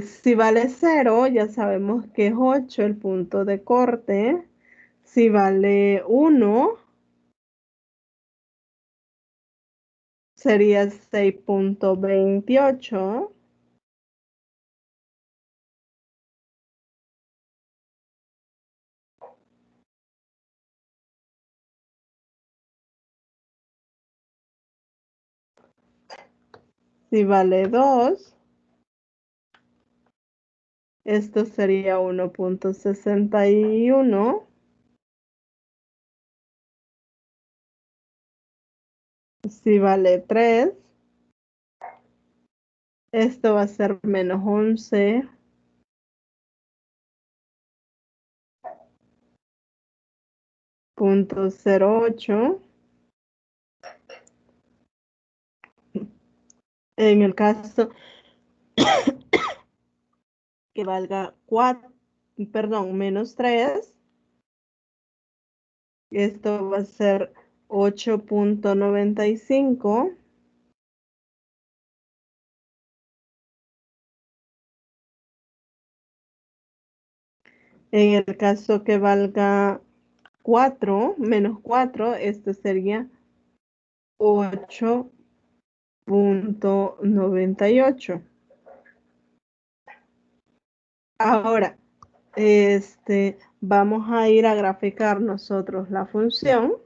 Si vale 0, ya sabemos que es 8 el punto de corte. Si vale 1, sería 6.28. Si vale 2, esto sería 1.61. Si vale 3, esto va a ser menos 11.08. En el caso que valga 4, perdón, menos 3, esto va a ser 8.95. En el caso que valga 4, menos 4, esto sería 8.98. Ahora, vamos a ir a graficar nosotros la función.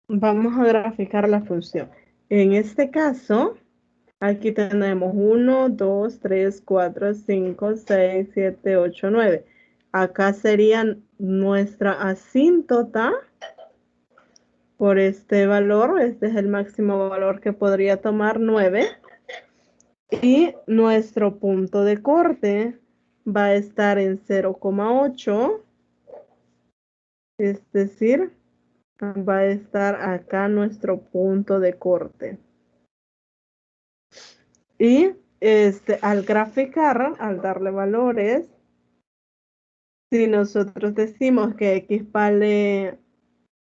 Vamos a graficar la función. En este caso, aquí tenemos 1, 2, 3, 4, 5, 6, 7, 8, 9. Acá sería nuestra asíntota por este valor. Este es el máximo valor que podría tomar 9. Y nuestro punto de corte va a estar en 0,8. Es decir, va a estar acá nuestro punto de corte. Y al graficar, al darle valores, si nosotros decimos que x vale,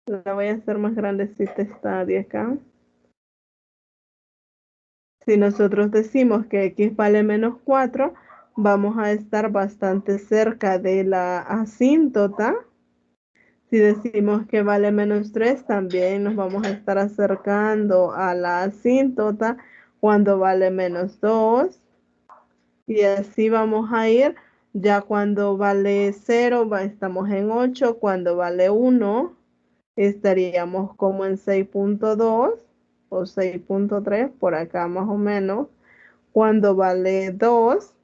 la voy a hacer más grandecita esta de acá. Si nosotros decimos que x vale menos 4, vamos a estar bastante cerca de la asíntota. Si decimos que vale menos 3, también nos vamos a estar acercando a la asíntota cuando vale menos 2. Y así vamos a ir. Ya cuando vale 0, estamos en 8. Cuando vale 1, estaríamos como en 6.2 o 6.3, por acá más o menos. Cuando vale 2,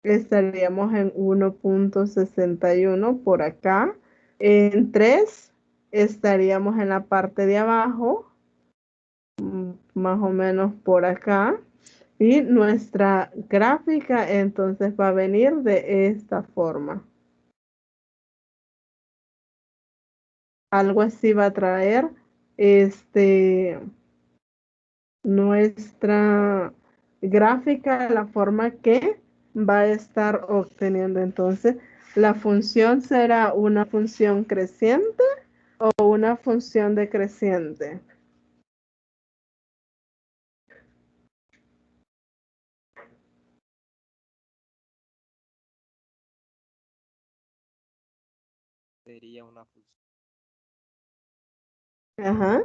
estaríamos en 1.61 por acá. En 3 estaríamos en la parte de abajo, más o menos por acá. Y nuestra gráfica entonces va a venir de esta forma. Algo así va a traer nuestra gráfica, la forma que va a estar obteniendo. Entonces, la función será una función creciente o una función decreciente. Sería una función Ajá.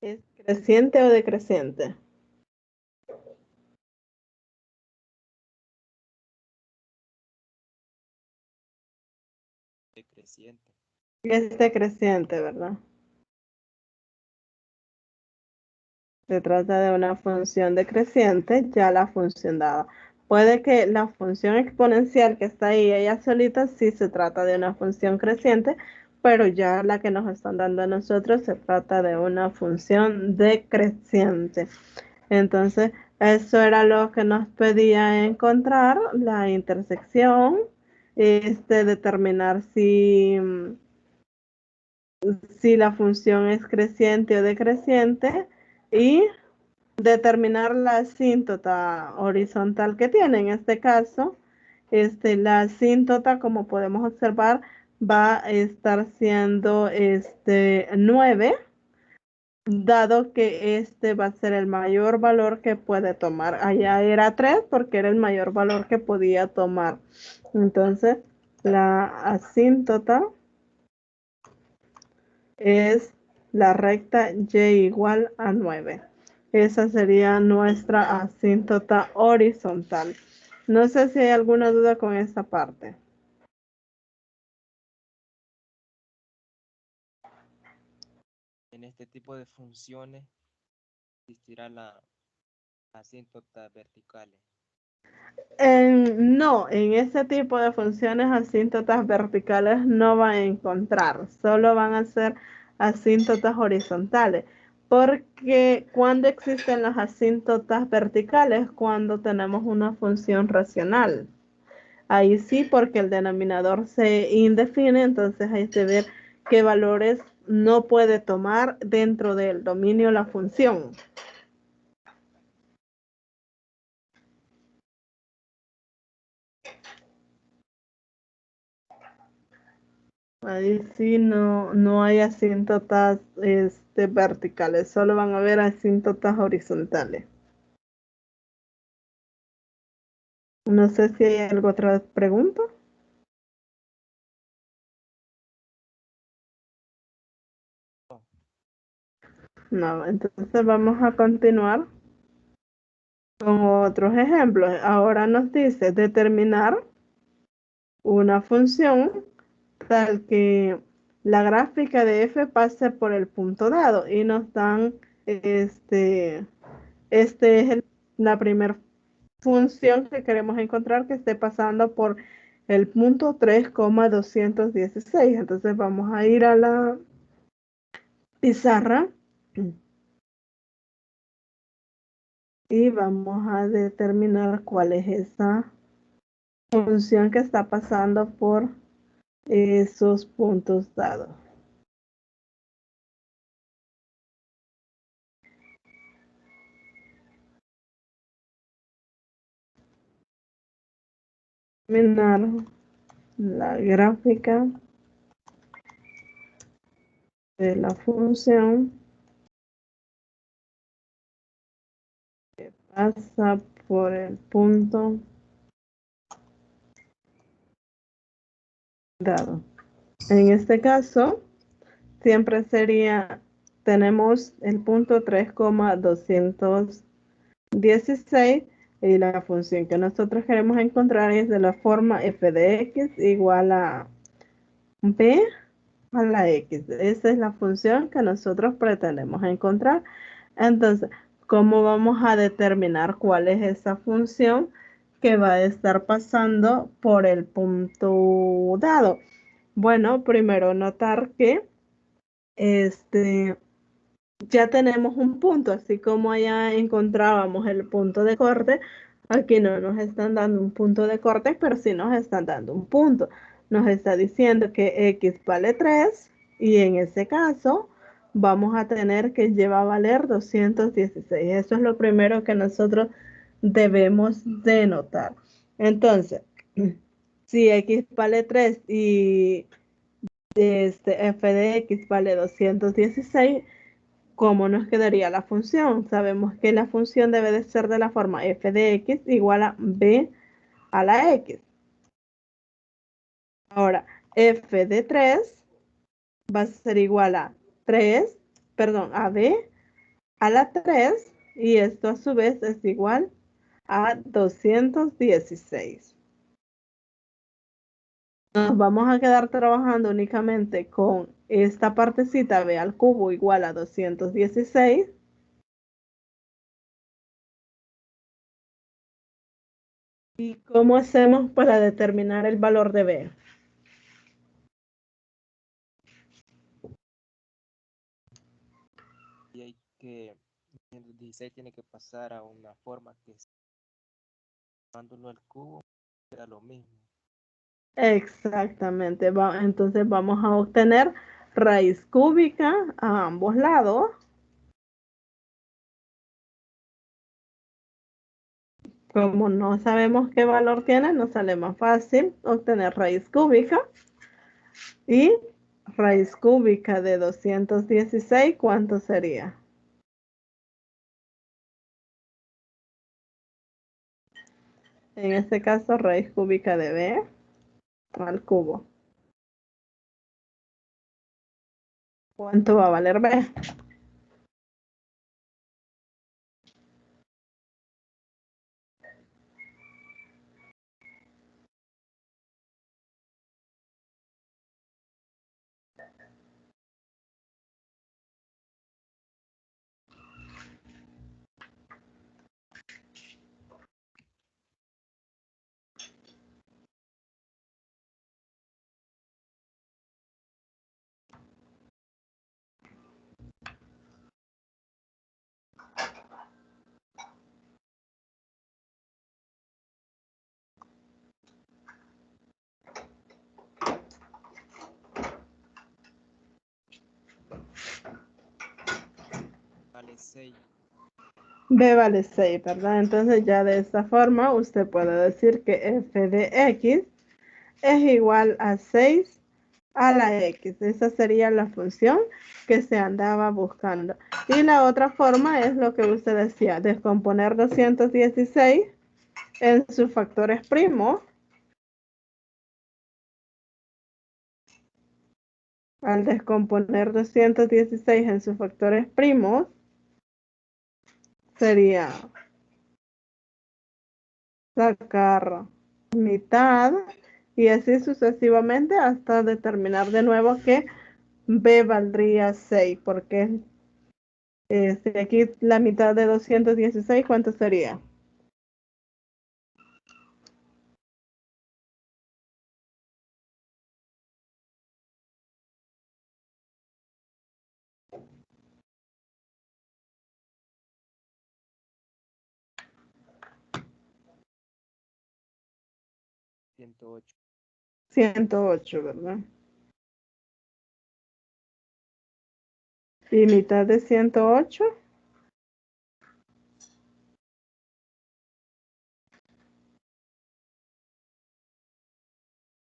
¿Es creciente o decreciente? decreciente. Es decreciente, ¿verdad? Se trata de una función decreciente, ya la función dada. Puede que la función exponencial que está ahí, ella solita, sí se trata de una función creciente, pero ya la que nos están dando a nosotros se trata de una función decreciente. Entonces, eso era lo que nos pedía encontrar, la intersección, determinar si la función es creciente o decreciente y determinar la asíntota horizontal que tiene. En este caso, la asíntota, como podemos observar, va a estar siendo 9, dado que este va a ser el mayor valor que puede tomar. Allá era 3 porque era el mayor valor que podía tomar. Entonces, la asíntota es la recta y igual a 9. Esa sería nuestra asíntota horizontal. No sé si hay alguna duda con esta parte. En este tipo de funciones existirá la asíntota verticales. No, en este tipo de funciones asíntotas verticales no van a encontrar, solo van a ser asíntotas horizontales. Porque cuando existen las asíntotas verticales, cuando tenemos una función racional. Ahí sí, porque el denominador se indefine, entonces hay que ver qué valores no puede tomar dentro del dominio la función. Ahí sí no hay asíntotas verticales, solo van a haber asíntotas horizontales. No sé si hay alguna otra pregunta. No, No, entonces vamos a continuar con otros ejemplos. Ahora nos dice determinar una función tal que la gráfica de f pase por el punto dado y nos dan este es la primera función que queremos encontrar que esté pasando por el punto 3,216. Entonces vamos a ir a la pizarra y vamos a determinar cuál es esa función que está pasando por esos puntos dados. Terminar la gráfica de la función que pasa por el punto dado. En este caso, siempre sería, tenemos el punto 3,216 y la función que nosotros queremos encontrar es de la forma f de x igual a b a la x. Esa es la función que nosotros pretendemos encontrar. Entonces, ¿cómo vamos a determinar cuál es esa función que va a estar pasando por el punto dado? Bueno, primero notar que ya tenemos un punto, así como allá encontrábamos el punto de corte, aquí no nos están dando un punto de corte, pero sí nos están dando un punto. Nos está diciendo que x vale 3 y en ese caso vamos a tener que llevar a valer 216. Eso es lo primero que nosotros debemos de notar. Entonces, si x vale 3 y f de x vale 216, ¿cómo nos quedaría la función? Sabemos que la función debe de ser de la forma f de x igual a b a la x. Ahora, f de 3 va a ser igual a 3, perdón, a b a la 3 y esto a su vez es igual a 216. Nos vamos a quedar trabajando únicamente con esta partecita b al cubo igual a 216. ¿Y cómo hacemos para determinar el valor de b? Y hay que, 216 tiene que pasar a una forma que llevándolo al cubo era lo mismo. Exactamente. Entonces vamos a obtener raíz cúbica a ambos lados. Como no sabemos qué valor tiene, nos sale más fácil obtener raíz cúbica. Y raíz cúbica de 216, ¿cuánto sería? En este caso, raíz cúbica de b al cubo. ¿Cuánto va a valer b? Vale 6. B vale 6, ¿verdad? Entonces ya de esta forma usted puede decir que f de x es igual a 6 a la x. Esa sería la función que se andaba buscando. Y la otra forma es lo que usted decía, descomponer 216 en sus factores primos. Al descomponer 216 en sus factores primos, sería sacar mitad y así sucesivamente hasta determinar de nuevo que b valdría 6, porque aquí la mitad de 216, ¿cuánto sería? 108. 108, ¿verdad? Y mitad de 108,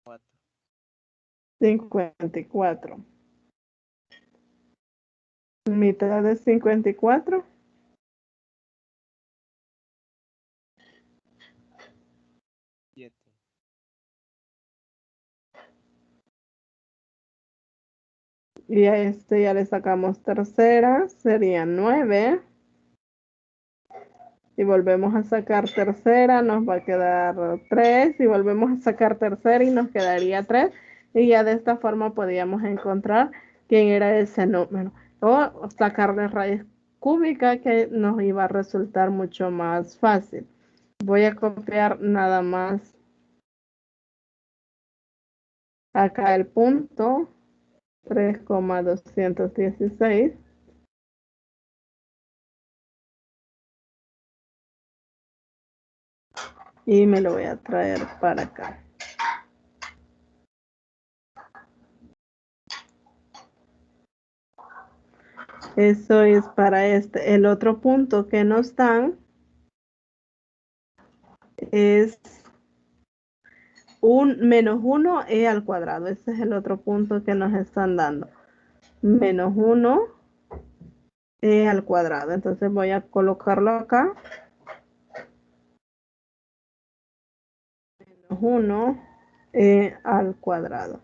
4. 54. Mitad de 54. Siete. Y a este ya le sacamos tercera, sería 9. Y volvemos a sacar tercera, nos va a quedar 3. Y volvemos a sacar tercera y nos quedaría 3. Y ya de esta forma podíamos encontrar quién era ese número. O sacarle raíz cúbica, que nos iba a resultar mucho más fácil. Voy a copiar nada más acá el punto 3,216. Y me lo voy a traer para acá. Eso es para este. El otro punto que nos dan es un menos 1e al cuadrado. Ese es el otro punto que nos están dando. Menos 1e al cuadrado. Entonces voy a colocarlo acá. Menos 1e al cuadrado.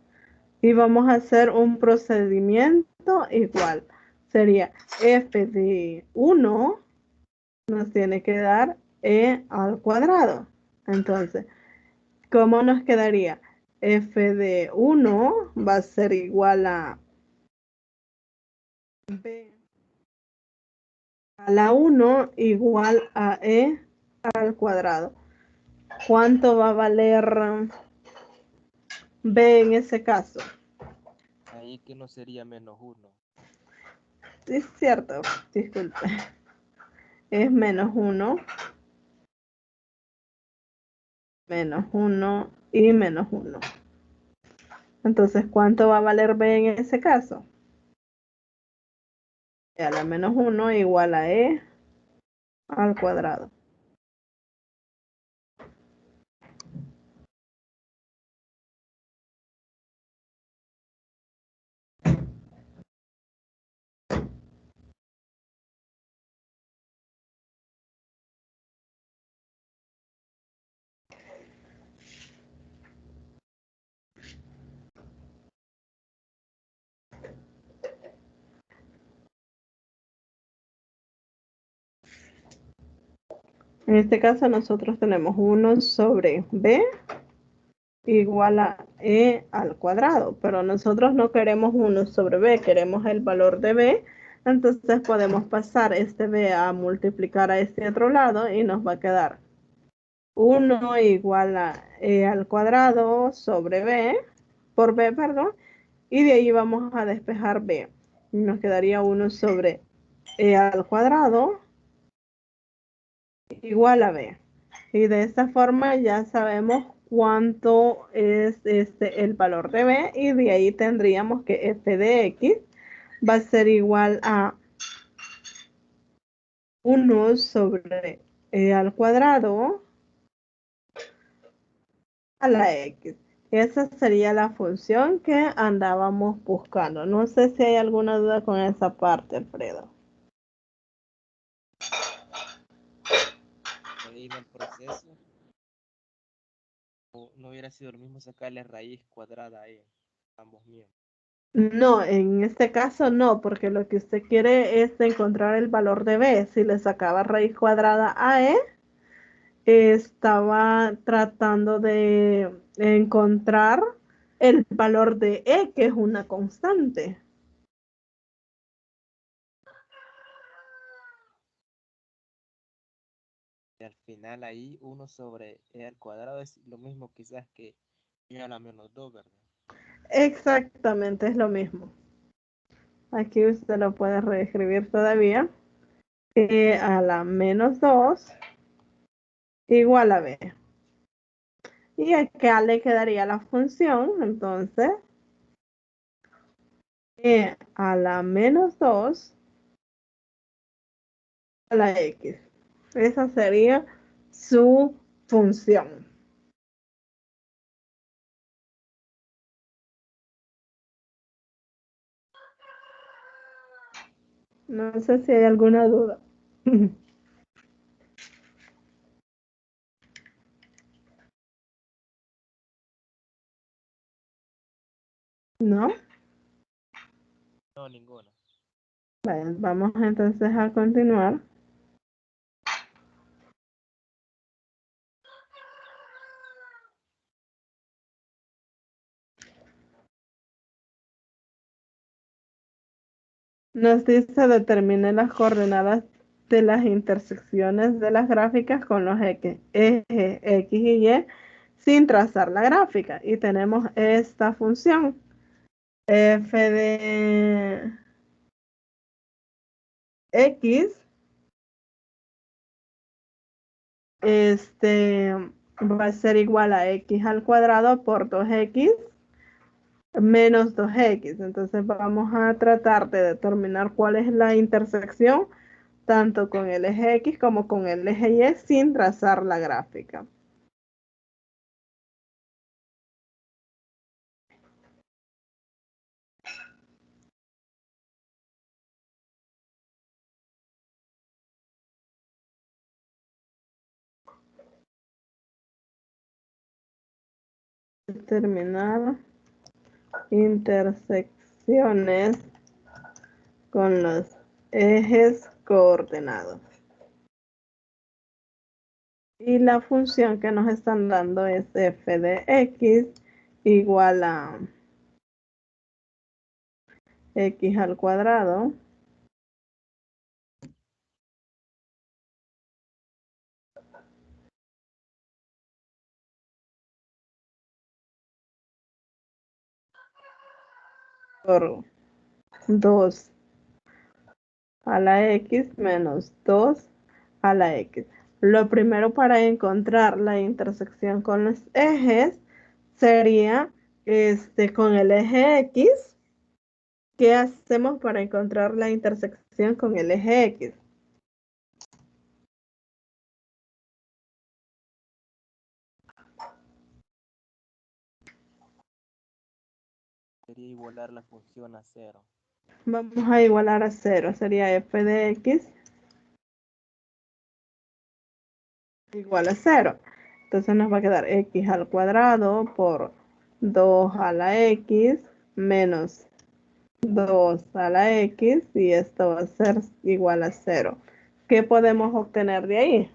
Y vamos a hacer un procedimiento igual. Sería f de 1 nos tiene que dar e al cuadrado. Entonces, ¿cómo nos quedaría? F de 1 va a ser igual a b a la 1 igual a e al cuadrado. ¿Cuánto va a valer b en ese caso? Ahí que no sería menos 1. Es cierto, disculpe. Es menos 1 y menos 1. Entonces, ¿cuánto va a valer b en ese caso? E a la menos 1 igual a e al cuadrado. En este caso nosotros tenemos 1 sobre b igual a e al cuadrado, pero nosotros no queremos 1 sobre b, queremos el valor de b. Entonces podemos pasar este b a multiplicar a este otro lado y nos va a quedar 1 igual a e al cuadrado sobre b, por b, perdón, y de ahí vamos a despejar b. Nos quedaría 1 sobre e al cuadrado igual a b. Y de esta forma ya sabemos cuánto es el valor de b, y de ahí tendríamos que f de x va a ser igual a 1 sobre e al cuadrado a la x. Esa sería la función que andábamos buscando. No sé si hay alguna duda con esa parte, Alfredo. Ahí en el proceso, no hubiera sido lo mismo sacarle raíz cuadrada a ambos miembros. No, en este caso no, porque lo que usted quiere es encontrar el valor de b. Si le sacaba raíz cuadrada a e, estaba tratando de encontrar el valor de e, que es una constante. Y al final ahí 1 sobre e al cuadrado es lo mismo quizás que e a la menos 2, ¿verdad? Exactamente, es lo mismo. Aquí usted lo puede reescribir todavía. E a la menos 2 igual a b. Y acá le quedaría la función, entonces, e a la menos 2 a la x. Esa sería su función. No sé si hay alguna duda. ¿No? No, ninguna. Bueno, vamos entonces a continuar. Nos dice determine las coordenadas de las intersecciones de las gráficas con los ejes X y Y sin trazar la gráfica. Y tenemos esta función. F de X va a ser igual a X al cuadrado por 2X menos 2X. Entonces vamos a tratar de determinar cuál es la intersección tanto con el eje X como con el eje Y sin trazar la gráfica. Determinar intersecciones con los ejes coordenados. Y la función que nos están dando es f de x igual a x al cuadrado por 2 a la x menos 2 a la x. Lo primero para encontrar la intersección con los ejes sería con el eje x. ¿Qué hacemos para encontrar la intersección con el eje x? Sería igualar la función a 0. Vamos a igualar a 0. Sería f de x igual a 0. Entonces nos va a quedar x al cuadrado por 2 a la x menos 2 a la x y esto va a ser igual a 0. ¿Qué podemos obtener de ahí?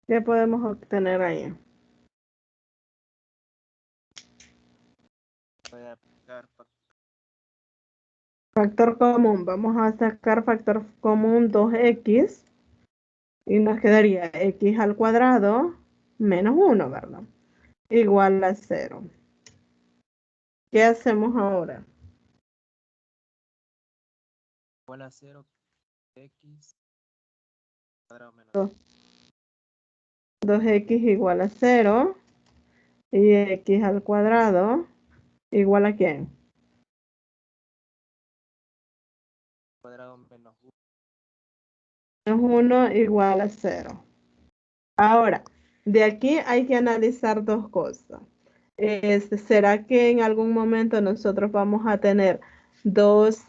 ¿Qué podemos obtener ahí? Voy a aplicar Factor común. Vamos a sacar factor común 2x y nos quedaría x al cuadrado menos 1, ¿verdad? Igual a 0. ¿Qué hacemos ahora? igual a 0 x cuadrado menos 2x igual a 0 y x al cuadrado igual a ¿quién? cuadrado menos 1. Menos 1 igual a 0. Ahora, de aquí hay que analizar dos cosas. ¿Será que en algún momento nosotros vamos a tener dos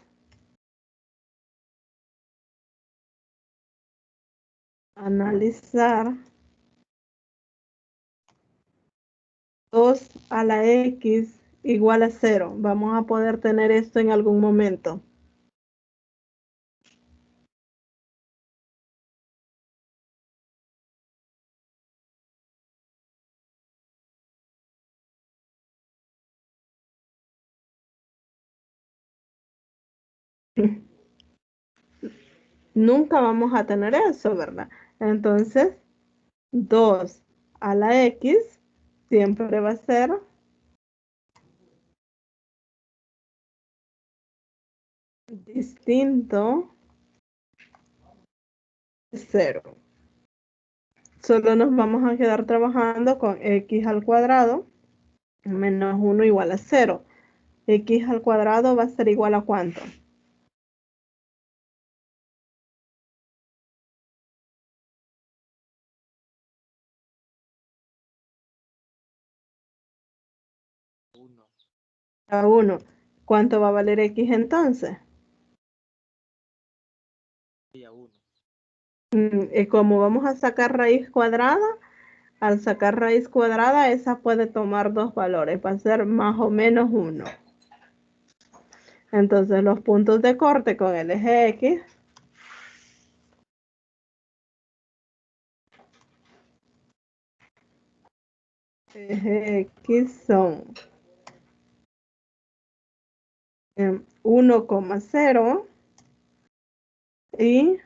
analizar 2 a la x igual a 0. Vamos a poder tener esto en algún momento. Nunca vamos a tener eso, ¿verdad? Entonces, 2 a la x siempre va a ser distinto de 0. Solo nos vamos a quedar trabajando con x al cuadrado menos 1 igual a 0. X al cuadrado va a ser igual a ¿cuánto? Uno. A 1. ¿Cuánto va a valer x entonces? Y a 1. Como vamos a sacar raíz cuadrada, al sacar raíz cuadrada, esa puede tomar dos valores, va a ser más o menos 1. Entonces los puntos de corte con el eje X son 1,0 y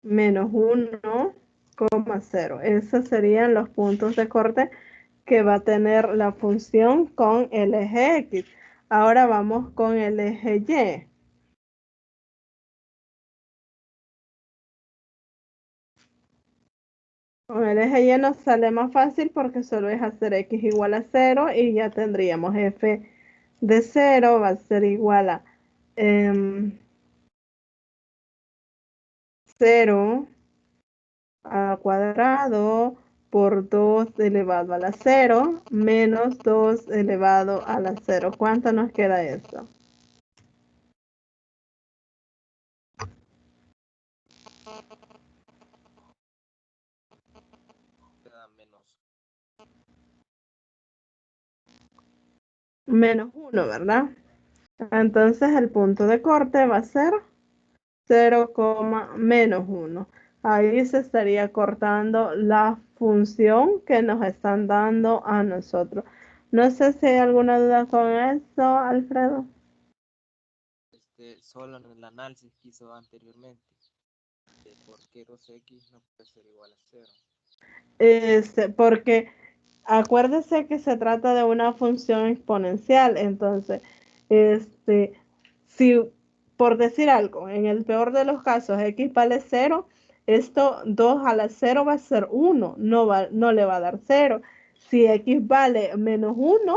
menos 1,0. Esos serían los puntos de corte que va a tener la función con el eje X. Ahora vamos con el eje Y. Con el eje Y nos sale más fácil porque solo es hacer x igual a 0 y ya tendríamos f de 0 va a ser igual a 0 al cuadrado por 2 elevado a la 0 menos 2 elevado a la 0. ¿Cuánto nos queda eso? Queda menos. Menos 1, ¿verdad? Entonces el punto de corte va a ser 0, menos 1. Ahí se estaría cortando la función que nos están dando a nosotros. No sé si hay alguna duda con eso, Alfredo. Solo en el análisis que hizo anteriormente, de por qué 2x no puede ser igual a 0. Porque acuérdese que se trata de una función exponencial, entonces, si por decir algo, en el peor de los casos x vale 0, esto 2 a la 0 va a ser 1, no le va a dar 0. Si x vale menos 1,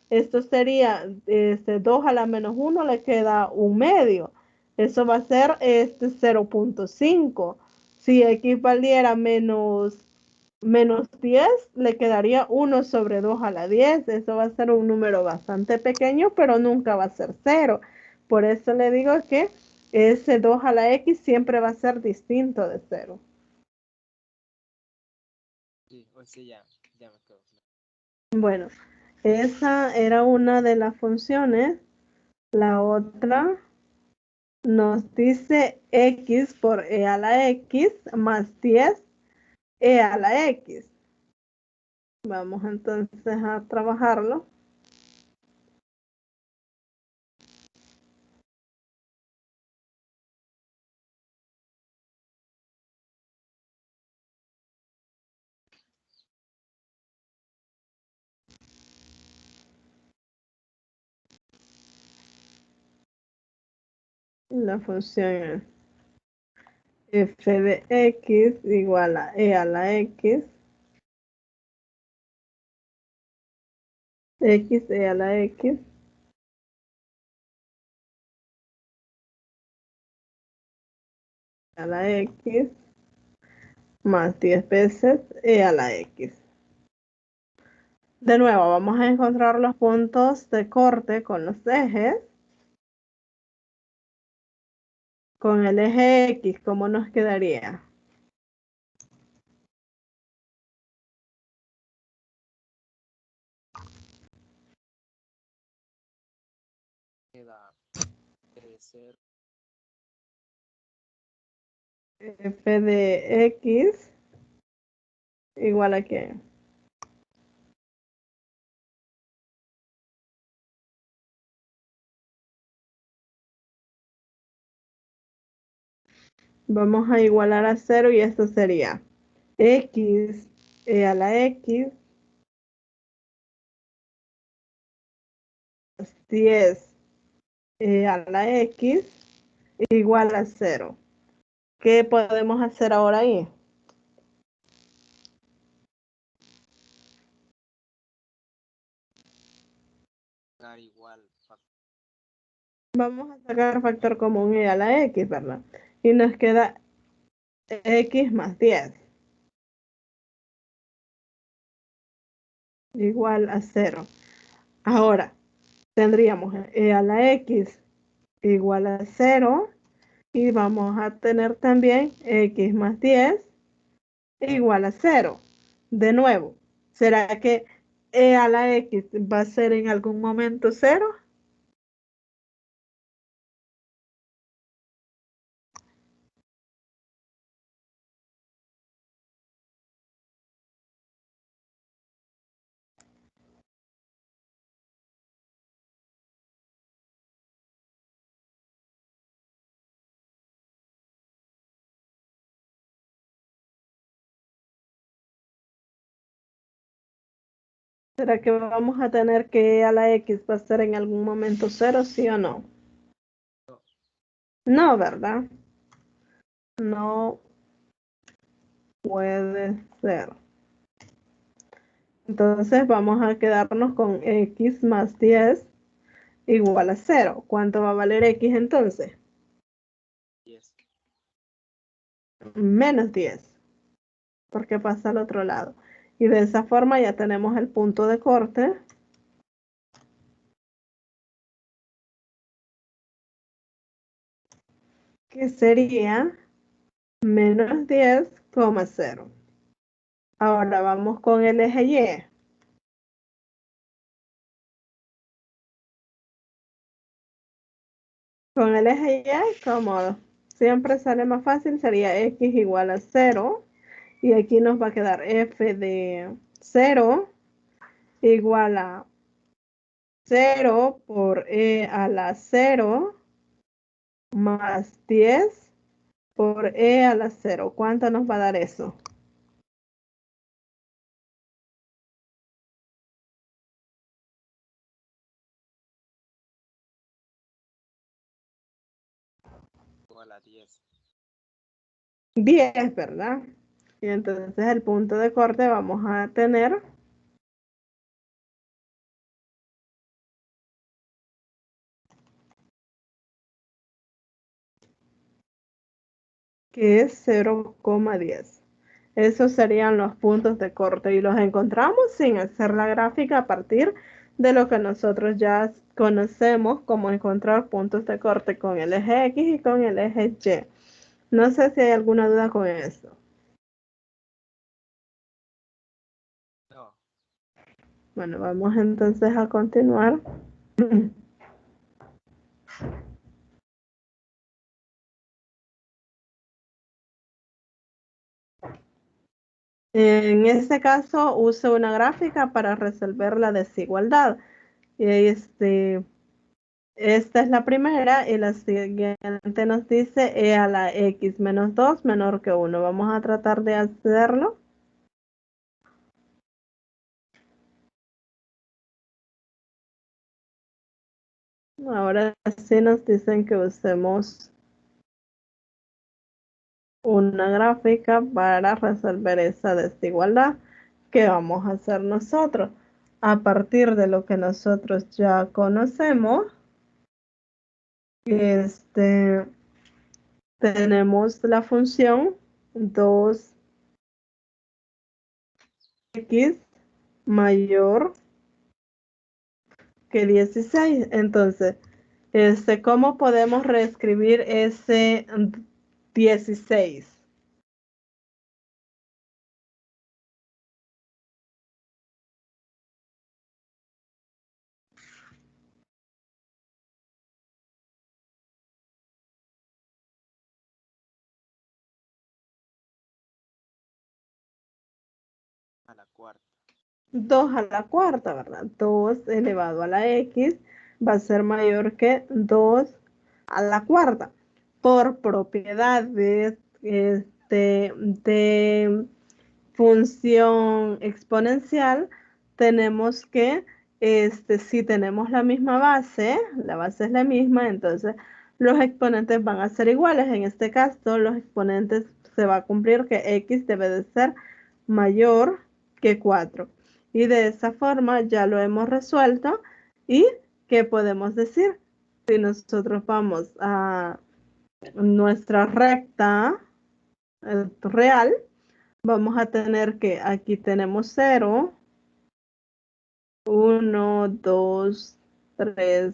esto sería 2 a la menos 1 le queda un medio. Eso va a ser 0,5. Si x valiera menos 10, le quedaría 1 sobre 2 a la 10. Eso va a ser un número bastante pequeño, pero nunca va a ser 0. Por eso le digo que ese 2 a la x siempre va a ser distinto de 0. Sí, o sea, ya me quedo claro. Bueno, esa era una de las funciones. La otra nos dice x por e a la x más 10 e a la x. Vamos entonces a trabajarlo. La función es f de x igual a e a la x, x e a la x, a la x, más 10 veces e a la x. De nuevo, vamos a encontrar los puntos de corte con los ejes. Con el eje X, ¿cómo nos quedaría? Queda ser F de X igual a qué? Vamos a igualar a 0 y esto sería X a la X más 10 a la X igual a 0. ¿Qué podemos hacer ahora ahí? dar igual. Vamos a sacar factor común a la X, ¿verdad? Y nos queda X más 10 igual a 0. Ahora, tendríamos a la X igual a 0 y vamos a tener también X más 10 igual a 0. De nuevo, ¿será que a la X va a ser en algún momento 0? ¿Será que vamos a tener que a la X va a ser en algún momento 0, sí o no? No, ¿verdad? No puede ser. Entonces vamos a quedarnos con X más 10 igual a 0. ¿Cuánto va a valer X entonces? 10. Menos 10, porque pasa al otro lado. Y de esa forma ya tenemos el punto de corte. Que sería menos 10,0. Ahora vamos con el eje Y. Con el eje Y, como siempre sale más fácil, sería X igual a 0. Y aquí nos va a quedar F de 0 igual a 0 por E a la 0 más 10 por E a la 0. ¿Cuánto nos va a dar eso? Igual a 10. 10, ¿verdad? Y entonces el punto de corte vamos a tener que es 0,10. Esos serían los puntos de corte y los encontramos sin hacer la gráfica a partir de lo que nosotros ya conocemos como encontrar puntos de corte con el eje X y con el eje Y. No sé si hay alguna duda con eso. No. Bueno, vamos entonces a continuar. En este caso, use una gráfica para resolver la desigualdad. Esta es la primera y la siguiente nos dice e a la x menos 2 menor que 1. Vamos a tratar de hacerlo. Ahora sí nos dicen que usemos una gráfica para resolver esa desigualdad. ¿Qué vamos a hacer nosotros? A partir de lo que nosotros ya conocemos, tenemos la función 2x mayor que 16. Entonces, ¿cómo podemos reescribir ese 16? A la cuarta. 2 a la cuarta, ¿verdad? 2 elevado a la x va a ser mayor que 2 a la cuarta. Por propiedades de función exponencial, tenemos que, si tenemos la misma base, la base es la misma, entonces los exponentes van a ser iguales. En este caso, los exponentes se va a cumplir que x debe de ser mayor que 4. Y de esa forma ya lo hemos resuelto. ¿Y qué podemos decir? Si nosotros vamos a nuestra recta real, vamos a tener que aquí tenemos 0, 1, 2, 3,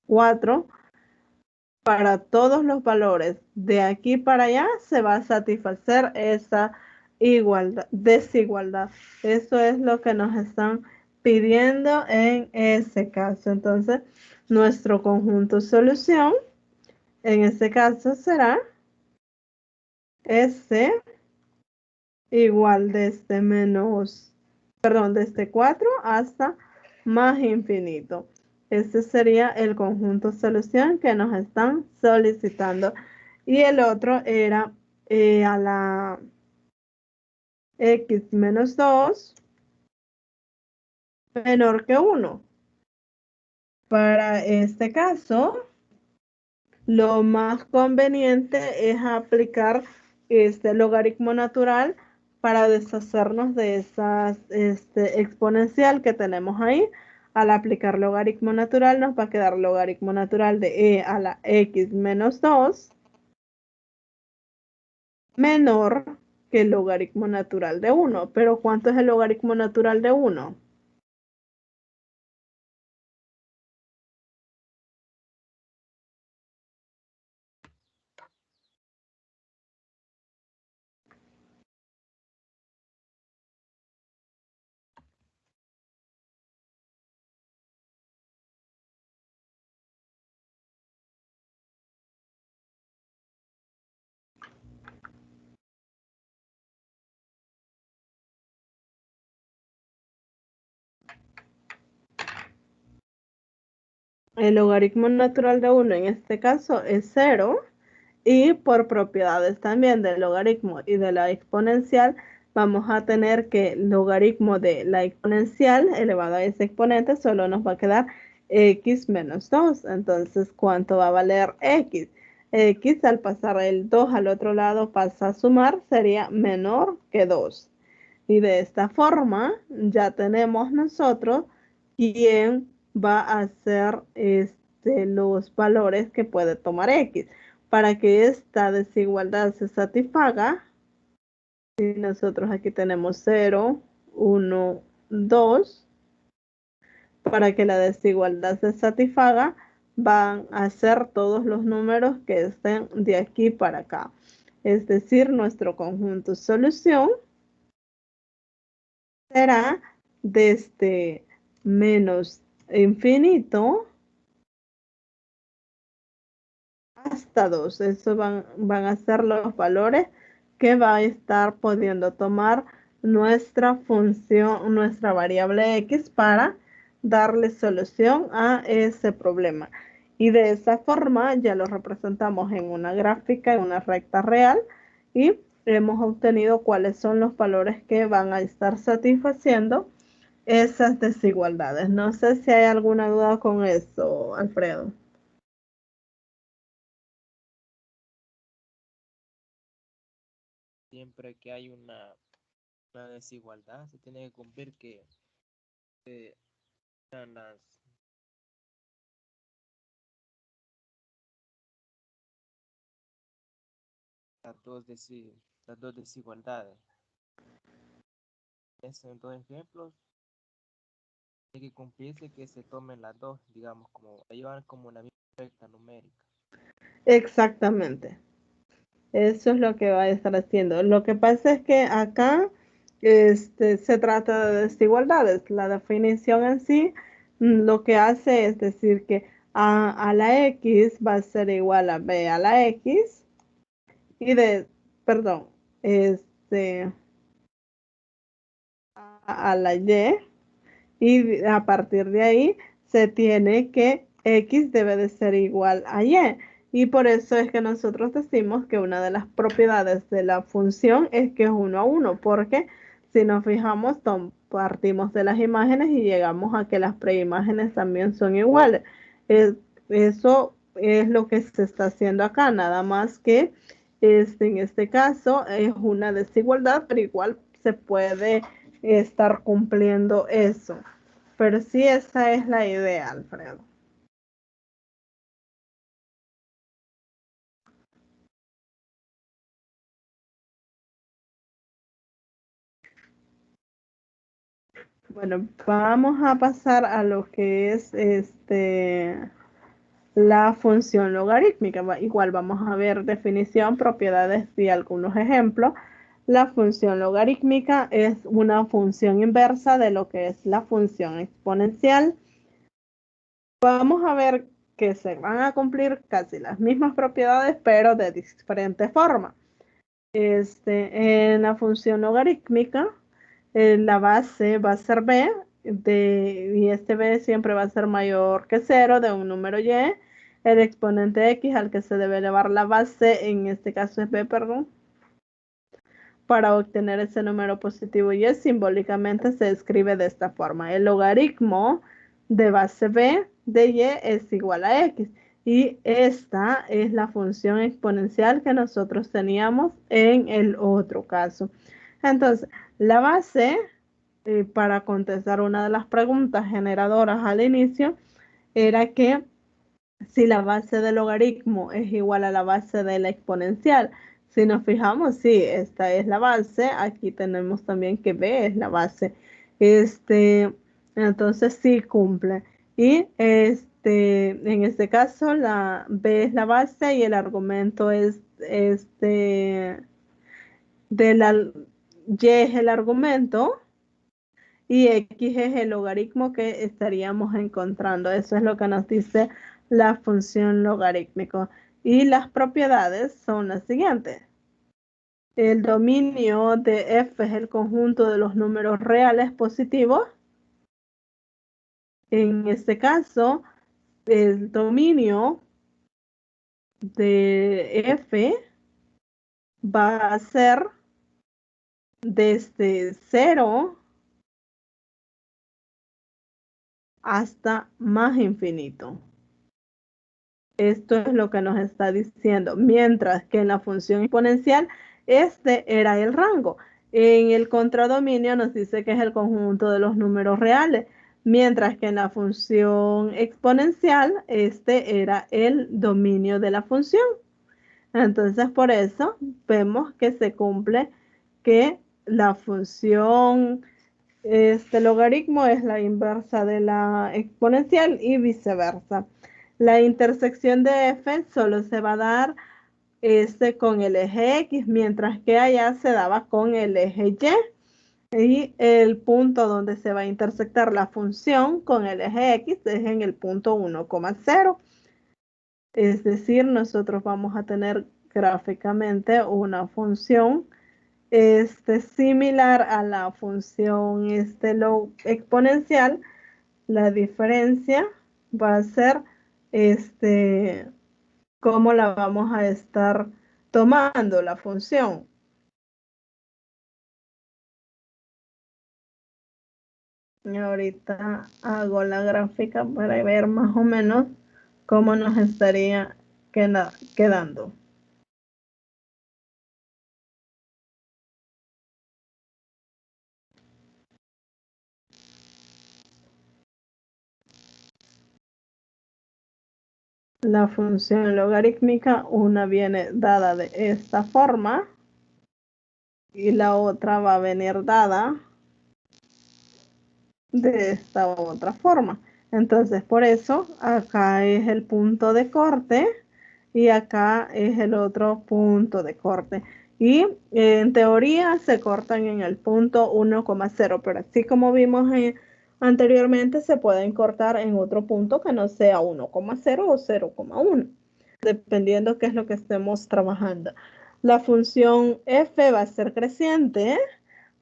4. Para todos los valores de aquí para allá se va a satisfacer esa desigualdad. Eso es lo que nos están pidiendo en ese caso. Entonces, nuestro conjunto solución en este caso será S igual desde desde 4 hasta más infinito. Este sería el conjunto solución que nos están solicitando. Y el otro era a la x menos 2 menor que 1. Para este caso, lo más conveniente es aplicar este logaritmo natural para deshacernos de esa exponencial que tenemos ahí. Al aplicar logaritmo natural nos va a quedar logaritmo natural de e a la x menos 2 menor que el logaritmo natural de 1. ¿Pero cuánto es el logaritmo natural de 1? El logaritmo natural de 1 en este caso es 0. Y por propiedades también del logaritmo y de la exponencial, vamos a tener que el logaritmo de la exponencial elevado a ese exponente solo nos va a quedar x menos 2. Entonces, ¿cuánto va a valer x? X al pasar el 2 al otro lado pasa a sumar, sería menor que 2. Y de esta forma ya tenemos nosotros quién va a ser los valores que puede tomar x. Para que esta desigualdad se satisfaga, si nosotros aquí tenemos 0, 1, 2, para que la desigualdad se satisfaga, van a ser todos los números que estén de aquí para acá. Es decir, nuestro conjunto solución será desde menos infinito hasta 2. Eso van a ser los valores que va a estar pudiendo tomar nuestra función, nuestra variable x para darle solución a ese problema. Y de esa forma ya lo representamos en una gráfica, en una recta real, y hemos obtenido cuáles son los valores que van a estar satisfaciendo esas desigualdades. No sé si hay alguna duda con eso, Alfredo. Siempre que hay una desigualdad, se tiene que cumplir que sean las dos desigualdades. Son dos ejemplos tiene que cumplirse que se tomen las dos, digamos, como llevan como una misma recta numérica. Exactamente. Eso es lo que va a estar haciendo. Lo que pasa es que acá se trata de desigualdades. La definición en sí lo que hace es decir que a la X va a ser igual a B a la X y perdón, este, a la y a partir de ahí se tiene que X debe de ser igual a Y. Y por eso es que nosotros decimos que una de las propiedades de la función es que es 1 a 1, porque si nos fijamos, partimos de las imágenes y llegamos a que las preimágenes también son iguales. Eso es lo que se está haciendo acá, nada más que en este caso es una desigualdad, pero igual se puede estar cumpliendo eso. Pero sí, esa es la idea, Alfredo. Bueno, vamos a pasar a lo que es la función logarítmica. Igual vamos a ver definición, propiedades y algunos ejemplos. La función logarítmica es una función inversa de lo que es la función exponencial. Vamos a ver que se van a cumplir casi las mismas propiedades, pero de diferente forma. En la función logarítmica, la base va a ser b, y este b siempre va a ser mayor que 0 de un número y. El exponente x al que se debe elevar la base, en este caso es b, perdón. Para obtener ese número positivo y simbólicamente se escribe de esta forma. El logaritmo de base b de y es igual a x. Y esta es la función exponencial que nosotros teníamos en el otro caso. Entonces, la base, para contestar una de las preguntas generadoras al inicio, era que si la base del logaritmo es igual a la base de la exponencial. Si nos fijamos, sí, esta es la base. Aquí tenemos también que b es la base. Entonces sí cumple. Y en este caso, la b es la base y el argumento es de la y es el argumento y x es el logaritmo que estaríamos encontrando. Eso es lo que nos dice la función logarítmico. Y las propiedades son las siguientes. El dominio de f es el conjunto de los números reales positivos. En este caso, el dominio de f va a ser desde 0 hasta más infinito. Esto es lo que nos está diciendo, mientras que en la función exponencial este era el rango. En el contradominio nos dice que es el conjunto de los números reales, mientras que en la función exponencial este era el dominio de la función. Entonces por eso vemos que se cumple que la función logaritmo es la inversa de la exponencial y viceversa. La intersección de f solo se va a dar con el eje x, mientras que allá se daba con el eje y. Y el punto donde se va a intersectar la función con el eje x es en el punto 1,0. Es decir, nosotros vamos a tener gráficamente una función similar a la función exponencial. La diferencia va a ser cómo la vamos a estar tomando la función. Y ahorita hago la gráfica para ver más o menos cómo nos estaría quedando. La función logarítmica, una viene dada de esta forma y la otra va a venir dada de esta otra forma. Entonces, por eso, acá es el punto de corte y acá es el otro punto de corte. Y en teoría se cortan en el punto 1,0, pero así como vimos anteriormente, se pueden cortar en otro punto que no sea 1,0 o 0,1, dependiendo qué es lo que estemos trabajando. La función f va a ser creciente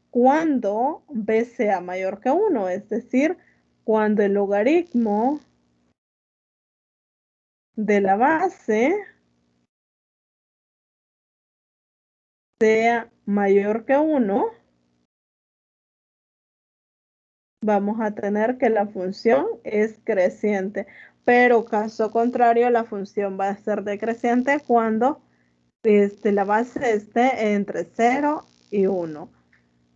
cuando b sea mayor que 1, es decir, cuando el logaritmo de la base sea mayor que 1, vamos a tener que la función es creciente. Pero caso contrario, la función va a ser decreciente cuando la base esté entre 0 y 1.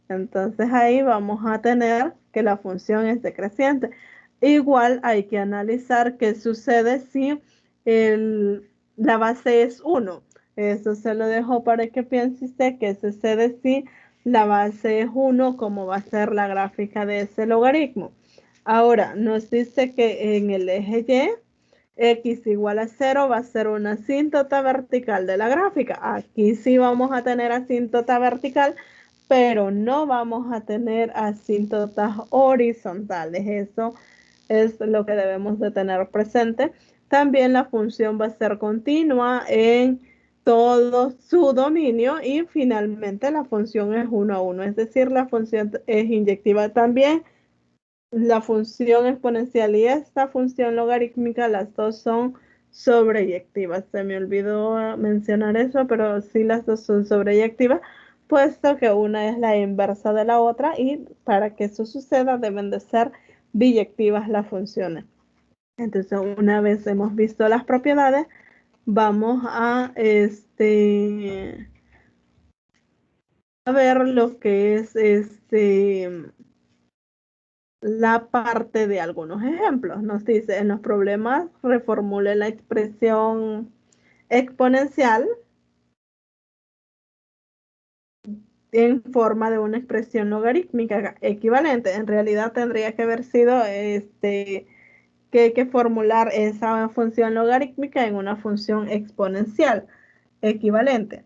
Entonces ahí vamos a tener que la función es decreciente. Igual hay que analizar qué sucede si la base es 1. Eso se lo dejo para que piense usted qué sucede si la base es 1, cómo va a ser la gráfica de ese logaritmo. Ahora, nos dice que en el eje Y, x igual a 0 va a ser una asíntota vertical de la gráfica. Aquí sí vamos a tener asíntota vertical, pero no vamos a tener asíntotas horizontales. Eso es lo que debemos de tener presente. También la función va a ser continua en todo su dominio y finalmente la función es 1 a 1, es decir, la función es inyectiva también. La función exponencial y esta función logarítmica, las dos son sobreyectivas. Se me olvidó mencionar eso, pero sí las dos son sobreyectivas, puesto que una es la inversa de la otra y para que eso suceda deben de ser biyectivas las funciones. Entonces, una vez hemos visto las propiedades, vamos a ver lo que es la parte de algunos ejemplos. Nos dice, en los problemas reformule la expresión exponencial en forma de una expresión logarítmica equivalente. En realidad tendría que haber sido que hay que formular esa función logarítmica en una función exponencial equivalente.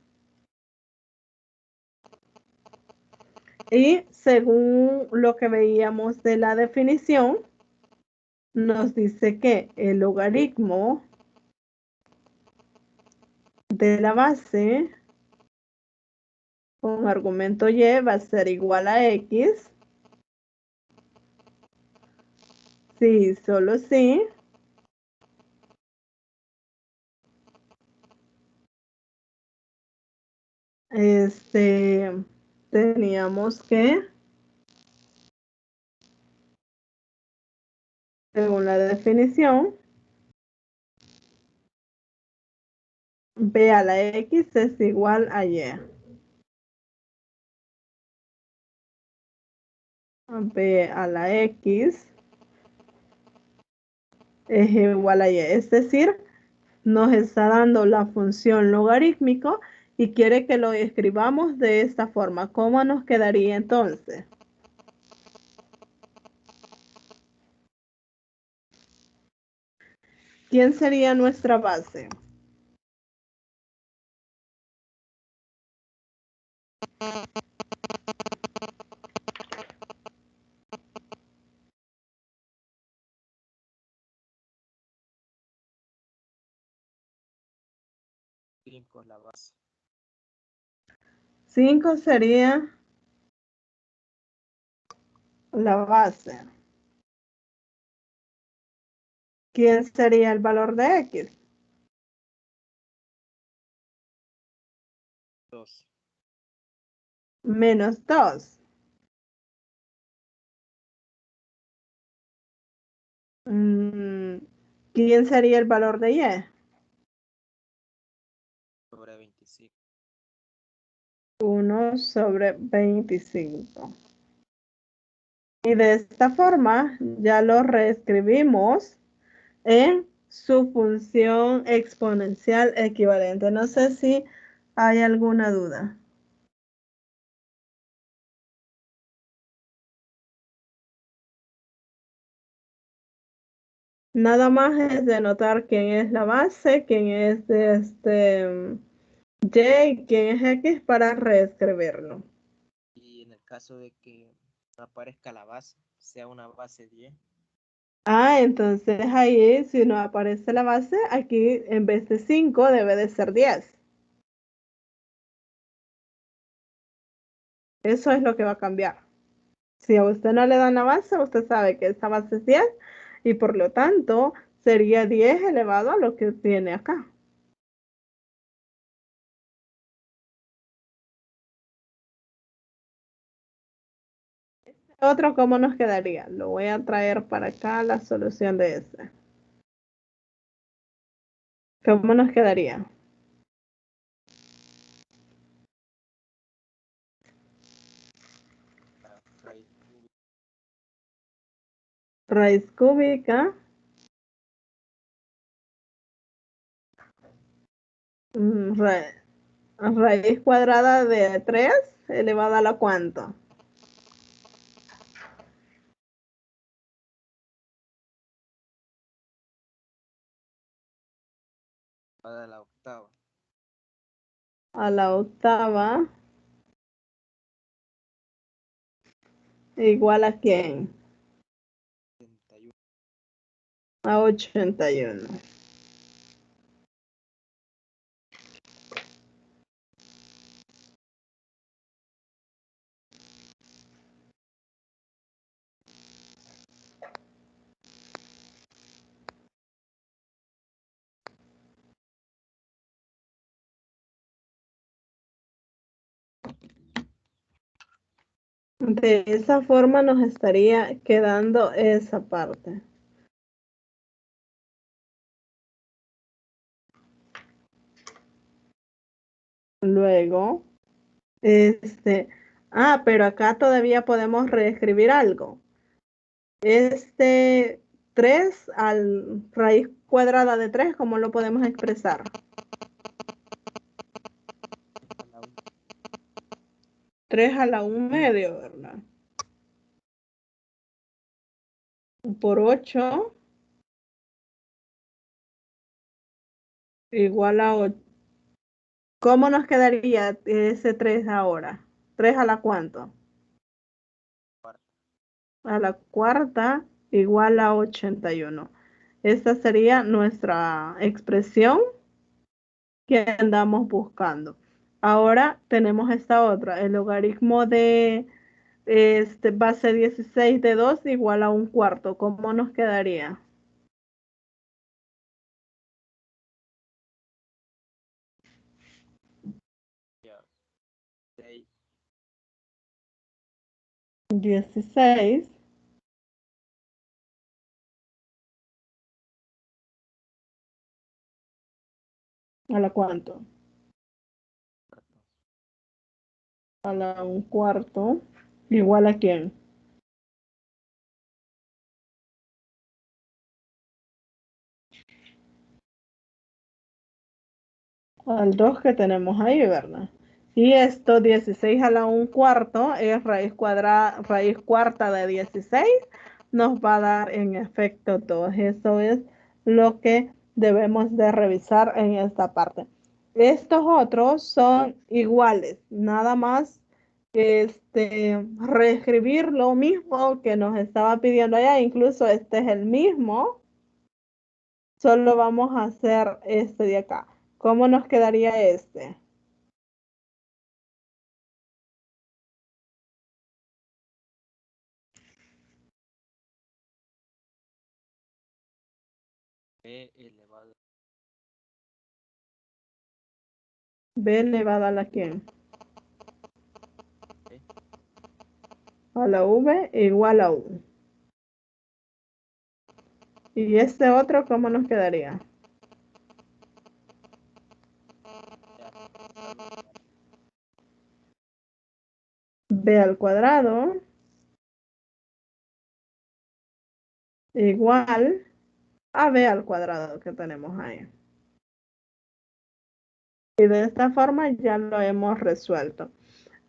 Y según lo que veíamos de la definición, nos dice que el logaritmo de la base con argumento y va a ser igual a x si, solo si teníamos que, según la definición, b a la x es igual a y. B a la x es igual a y. Es decir, nos está dando la función logarítmico y quiere que lo escribamos de esta forma. ¿Cómo nos quedaría entonces? ¿Quién sería nuestra base? 5 la base. 5 sería la base. ¿Quién sería el valor de x? 2. Menos 2. ¿Quién sería el valor de y? Sobre 25. 1 sobre 25. Y de esta forma ya lo reescribimos en su función exponencial equivalente. No sé si hay alguna duda. Nada más es de notar quién es la base, quién es Y, quién es X para reescribirlo. Y en el caso de que no aparezca la base, sea una base 10. Ah, entonces ahí, si no aparece la base, aquí en vez de 5 debe de ser 10. Eso es lo que va a cambiar. Si a usted no le dan la base, usted sabe que esa base es 10 y por lo tanto sería 10 elevado a lo que tiene acá. Otro, ¿cómo nos quedaría? Lo voy a traer para acá la solución de ese. ¿Cómo nos quedaría? Raíz cúbica. Raíz cúbica. Raíz cuadrada de 3 elevada a la cuánto. A la octava. A la octava. Igual a quién? 81. A 81. De esa forma nos estaría quedando esa parte. Luego, pero acá todavía podemos reescribir algo. 3 al raíz cuadrada de 3, ¿cómo lo podemos expresar? A la 1. 3 a la 1 medio, ¿verdad? Por 8 igual a 8. ¿Cómo nos quedaría ese 3 ahora? ¿3 a la cuánto? A la cuarta igual a 81. Esta sería nuestra expresión que andamos buscando. Ahora tenemos esta otra, el logaritmo de base 16 de 2 igual a un cuarto. ¿Cómo nos quedaría? Ya. 6. 16 a la cuánto? A la un cuarto. ¿Igual a quién? Al 2 que tenemos ahí, ¿verdad? Y esto, 16 a la un cuarto, es raíz cuadrada, raíz cuarta de 16, nos va a dar en efecto 2. Eso es lo que debemos de revisar en esta parte. Estos otros son iguales, nada más reescribir lo mismo que nos estaba pidiendo allá, incluso este es el mismo, solo vamos a hacer este de acá. ¿Cómo nos quedaría este? B elevado. B elevada a la quién? B. A la V igual a U. ¿Y este otro cómo nos quedaría? B al cuadrado igual a B al cuadrado que tenemos ahí. Y de esta forma ya lo hemos resuelto.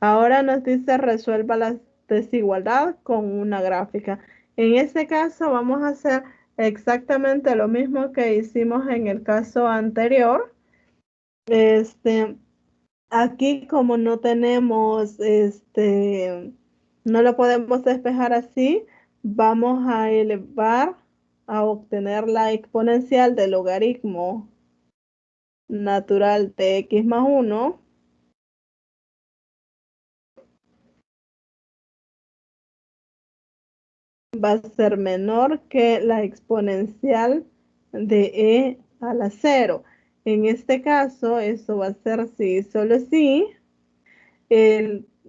Ahora nos dice resuelva la desigualdad con una gráfica. En este caso vamos a hacer exactamente lo mismo que hicimos en el caso anterior. Aquí como no tenemos, no lo podemos despejar así, vamos a elevar a obtener la exponencial del logaritmo natural de x más 1. Va a ser menor que la exponencial de e a la 0. En este caso, eso va a ser sí, solo sí.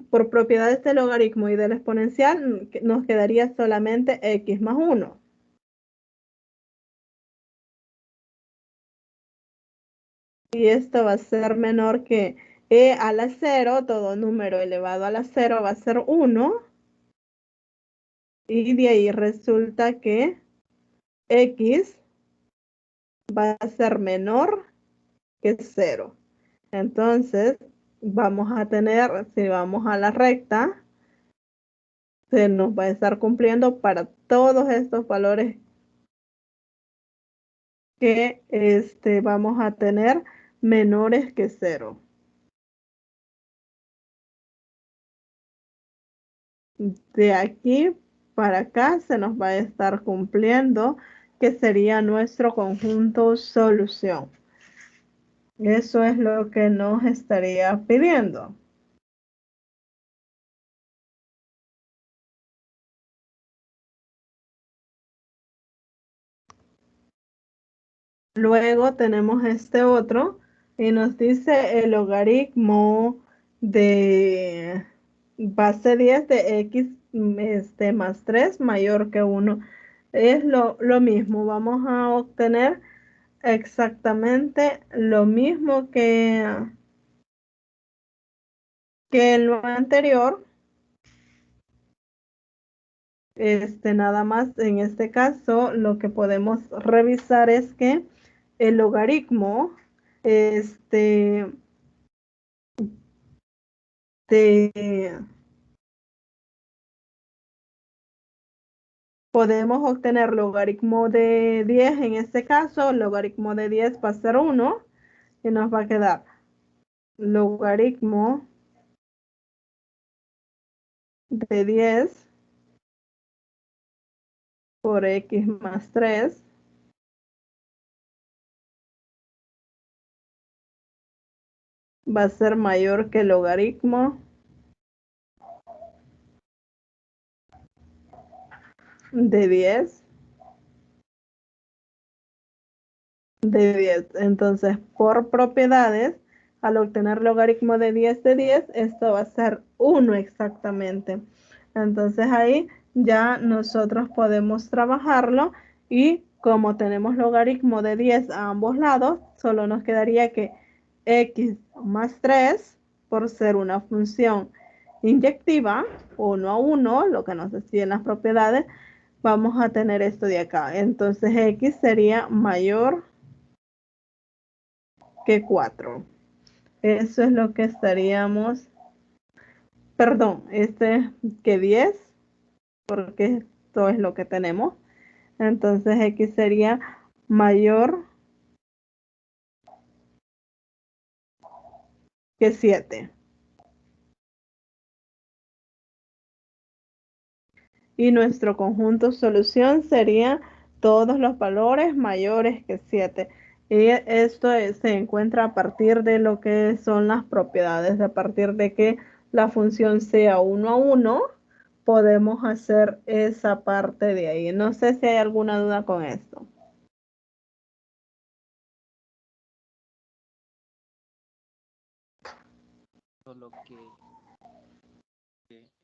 Por propiedades del logaritmo y del exponencial, nos quedaría solamente x más 1. Y esto va a ser menor que e a la 0, todo número elevado a la 0 va a ser 1. Y de ahí resulta que x va a ser menor que 0. Entonces, vamos a tener, si vamos a la recta, se nos va a estar cumpliendo para todos estos valores que vamos a tener menores que 0. De aquí para acá se nos va a estar cumpliendo, que sería nuestro conjunto solución. Eso es lo que nos estaría pidiendo. Luego tenemos este otro y nos dice el logaritmo de base 10 de x más 3 mayor que 1. Es lo mismo, vamos a obtener exactamente lo mismo que en lo anterior. Nada más en este caso lo que podemos revisar es que el logaritmo podemos obtener logaritmo de 10, en este caso logaritmo de 10 va a ser 1 y nos va a quedar logaritmo de 10 por x más 3 va a ser mayor que el logaritmo de 10 de 10. Entonces, por propiedades, al obtener logaritmo de 10 de 10, esto va a ser 1 exactamente. Entonces ahí ya nosotros podemos trabajarlo y como tenemos logaritmo de 10 a ambos lados, solo nos quedaría que x más 3, por ser una función inyectiva, 1 a 1, lo que nos decían las propiedades, vamos a tener esto de acá. Entonces x sería mayor que 4. Eso es lo que estaríamos, perdón, que 10, porque esto es lo que tenemos. Entonces x sería mayor que 7. Y nuestro conjunto solución sería todos los valores mayores que 7. Y esto se encuentra a partir de lo que son las propiedades, a partir de que la función sea 1 a 1, podemos hacer esa parte de ahí. No sé si hay alguna duda con esto. Solo que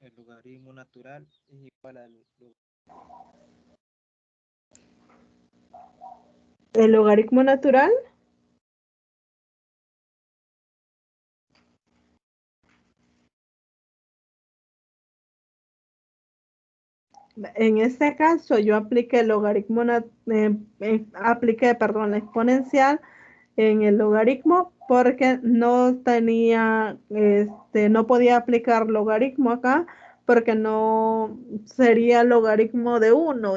el logaritmo natural es igual al El logaritmo natural, en este caso yo apliqué el logaritmo, perdón, la exponencial en el logaritmo porque no tenía, no podía aplicar logaritmo acá porque no sería logaritmo de 1.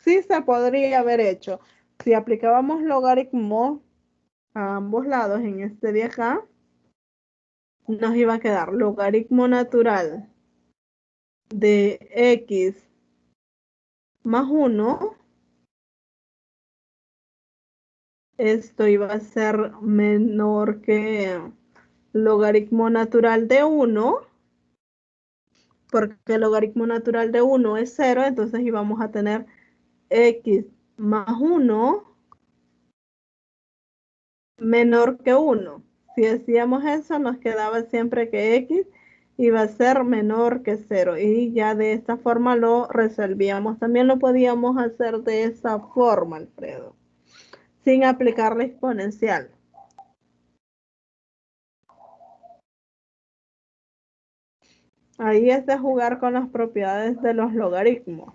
Sí se podría haber hecho. Si aplicábamos logaritmo a ambos lados en este de acá, nos iba a quedar logaritmo natural de x más 1. Esto iba a ser menor que logaritmo natural de 1, porque el logaritmo natural de 1 es 0, entonces íbamos a tener x más 1 menor que 1. Si hacíamos eso, nos quedaba siempre que x iba a ser menor que 0 y ya de esta forma lo resolvíamos. También lo podíamos hacer de esa forma, Alfredo, sin aplicar la exponencial. Ahí es de jugar con las propiedades de los logaritmos.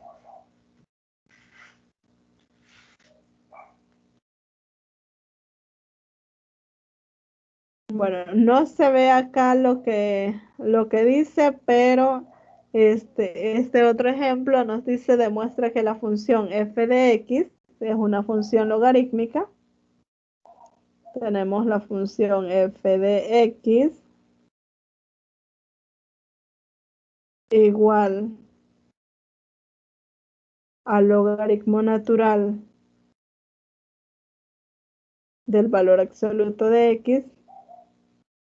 Bueno, no se ve acá lo que dice, pero este otro ejemplo nos dice, demuestra que la función f de x es una función logarítmica. Tenemos la función f de x igual al logaritmo natural del valor absoluto de x.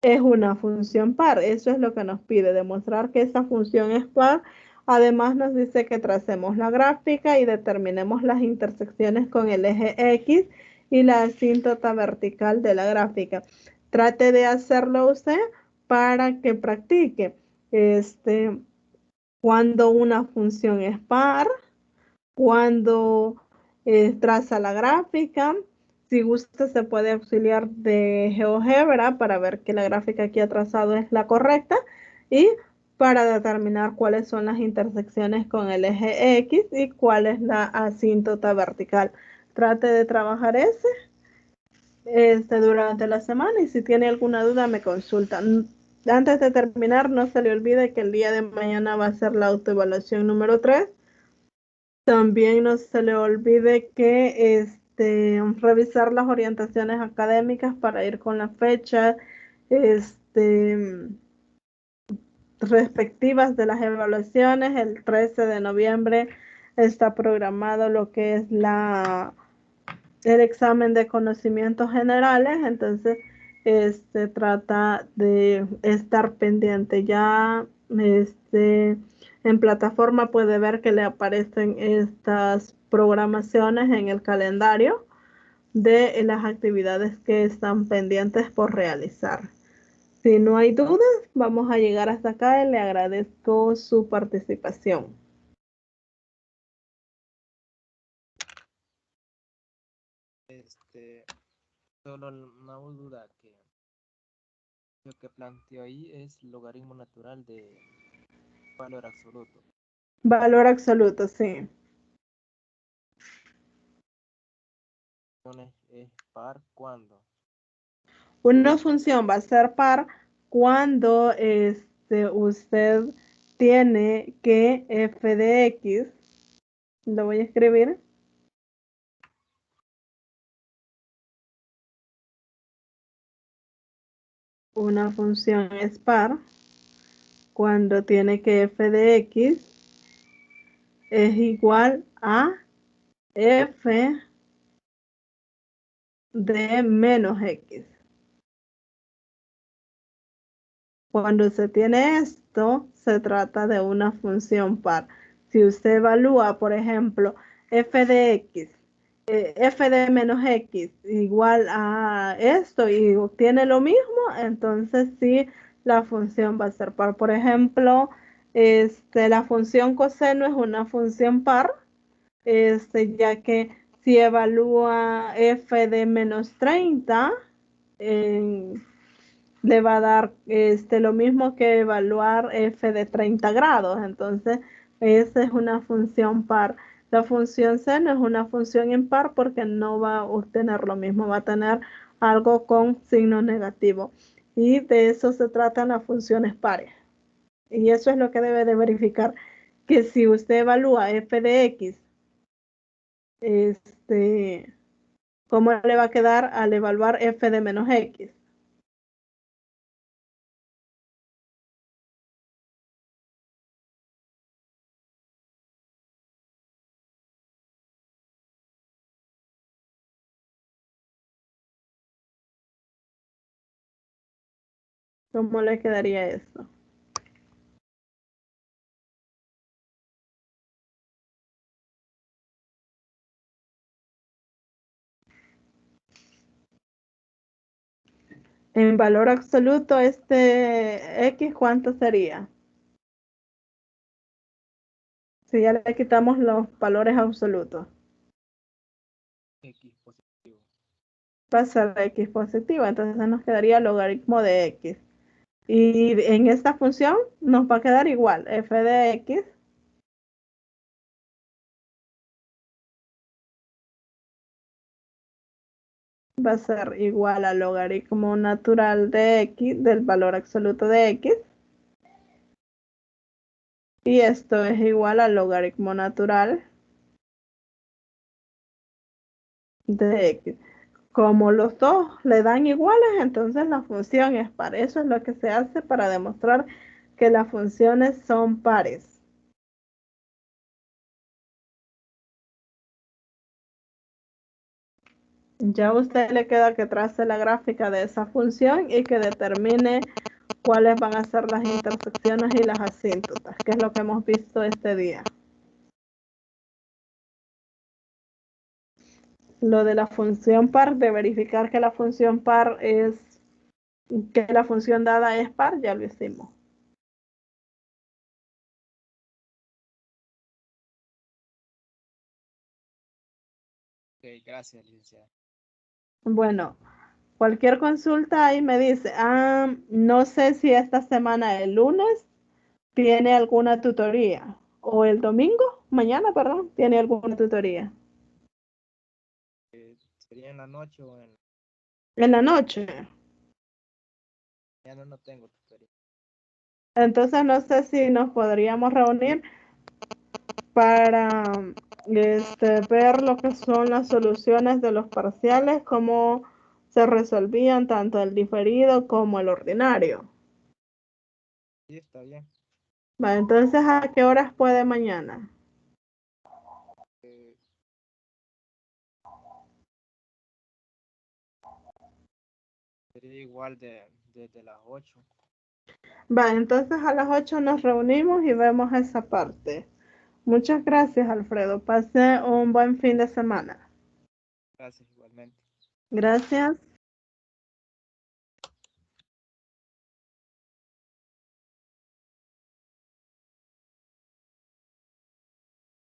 Es una función par. Eso es lo que nos pide, demostrar que esa función es par. Además nos dice que tracemos la gráfica y determinemos las intersecciones con el eje X y la asíntota vertical de la gráfica. Trate de hacerlo usted para que practique. Cuando una función es par, cuando traza la gráfica. Si gusta, se puede auxiliar de GeoGebra para ver que la gráfica aquí ha trazado es la correcta y para determinar cuáles son las intersecciones con el eje X y cuál es la asíntota vertical. Trate de trabajar ese durante la semana y si tiene alguna duda me consulta. Antes de terminar, no se le olvide que el día de mañana va a ser la autoevaluación número 3. También no se le olvide que revisar las orientaciones académicas para ir con la fecha respectivas de las evaluaciones. El 13 de noviembre está programado lo que es el examen de conocimientos generales, entonces trata de estar pendiente. Ya en plataforma puede ver que le aparecen estas programaciones en el calendario de las actividades que están pendientes por realizar. Si no hay dudas, vamos a llegar hasta acá y le agradezco su participación. Solo una duda que lo que planteo ahí es logaritmo natural de valor absoluto. Valor absoluto, sí. Es par cuando. Una función va a ser par cuando usted tiene que f de x, lo voy a escribir, una función es par cuando tiene que f de x es igual a f de menos x. Cuando se tiene esto, se trata de una función par. Si usted evalúa, por ejemplo, f de x, f de menos x igual a esto y obtiene lo mismo, entonces sí, la función va a ser par. Por ejemplo, la función coseno es una función par, ya que si evalúa f de menos 30, le va a dar lo mismo que evaluar f de 30 grados. Entonces, esa es una función par. La función seno es una función impar porque no va a obtener lo mismo, va a tener algo con signo negativo. Y de eso se tratan las funciones pares. Y eso es lo que debe de verificar, que si usted evalúa f de x ¿Cómo le va a quedar al evaluar f de menos x? ¿Cómo le quedaría eso? En valor absoluto, x, ¿cuánto sería? Si ya le quitamos los valores absolutos. X positivo. Va a ser x positivo, entonces nos quedaría logaritmo de x. Y en esta función nos va a quedar igual, f de x va a ser igual al logaritmo natural de x, del valor absoluto de x. Y esto es igual al logaritmo natural de x. Como los dos le dan iguales, entonces la función es par. Eso es lo que se hace para demostrar que las funciones son pares. Ya a usted le queda que trace la gráfica de esa función y que determine cuáles van a ser las intersecciones y las asíntotas, que es lo que hemos visto este día. Lo de la función par, de verificar que la función par es, que la función dada es par, ya lo hicimos. Ok, gracias, licenciada. Bueno, cualquier consulta ahí me dice, no sé si esta semana, el lunes, tiene alguna tutoría, o el domingo, mañana, perdón, tiene alguna tutoría. ¿Sería en la noche o En la noche. mañana? No tengo tutoría. Entonces no sé si nos podríamos reunir para ver lo que son las soluciones de los parciales, cómo se resolvían tanto el diferido como el ordinario. Sí, está bien. Va, entonces, ¿a qué horas puede mañana? Eh, Sería igual desde las 8. Va, entonces a las 8 nos reunimos y vemos esa parte. Muchas gracias, Alfredo. Pase un buen fin de semana. Gracias, igualmente. Gracias.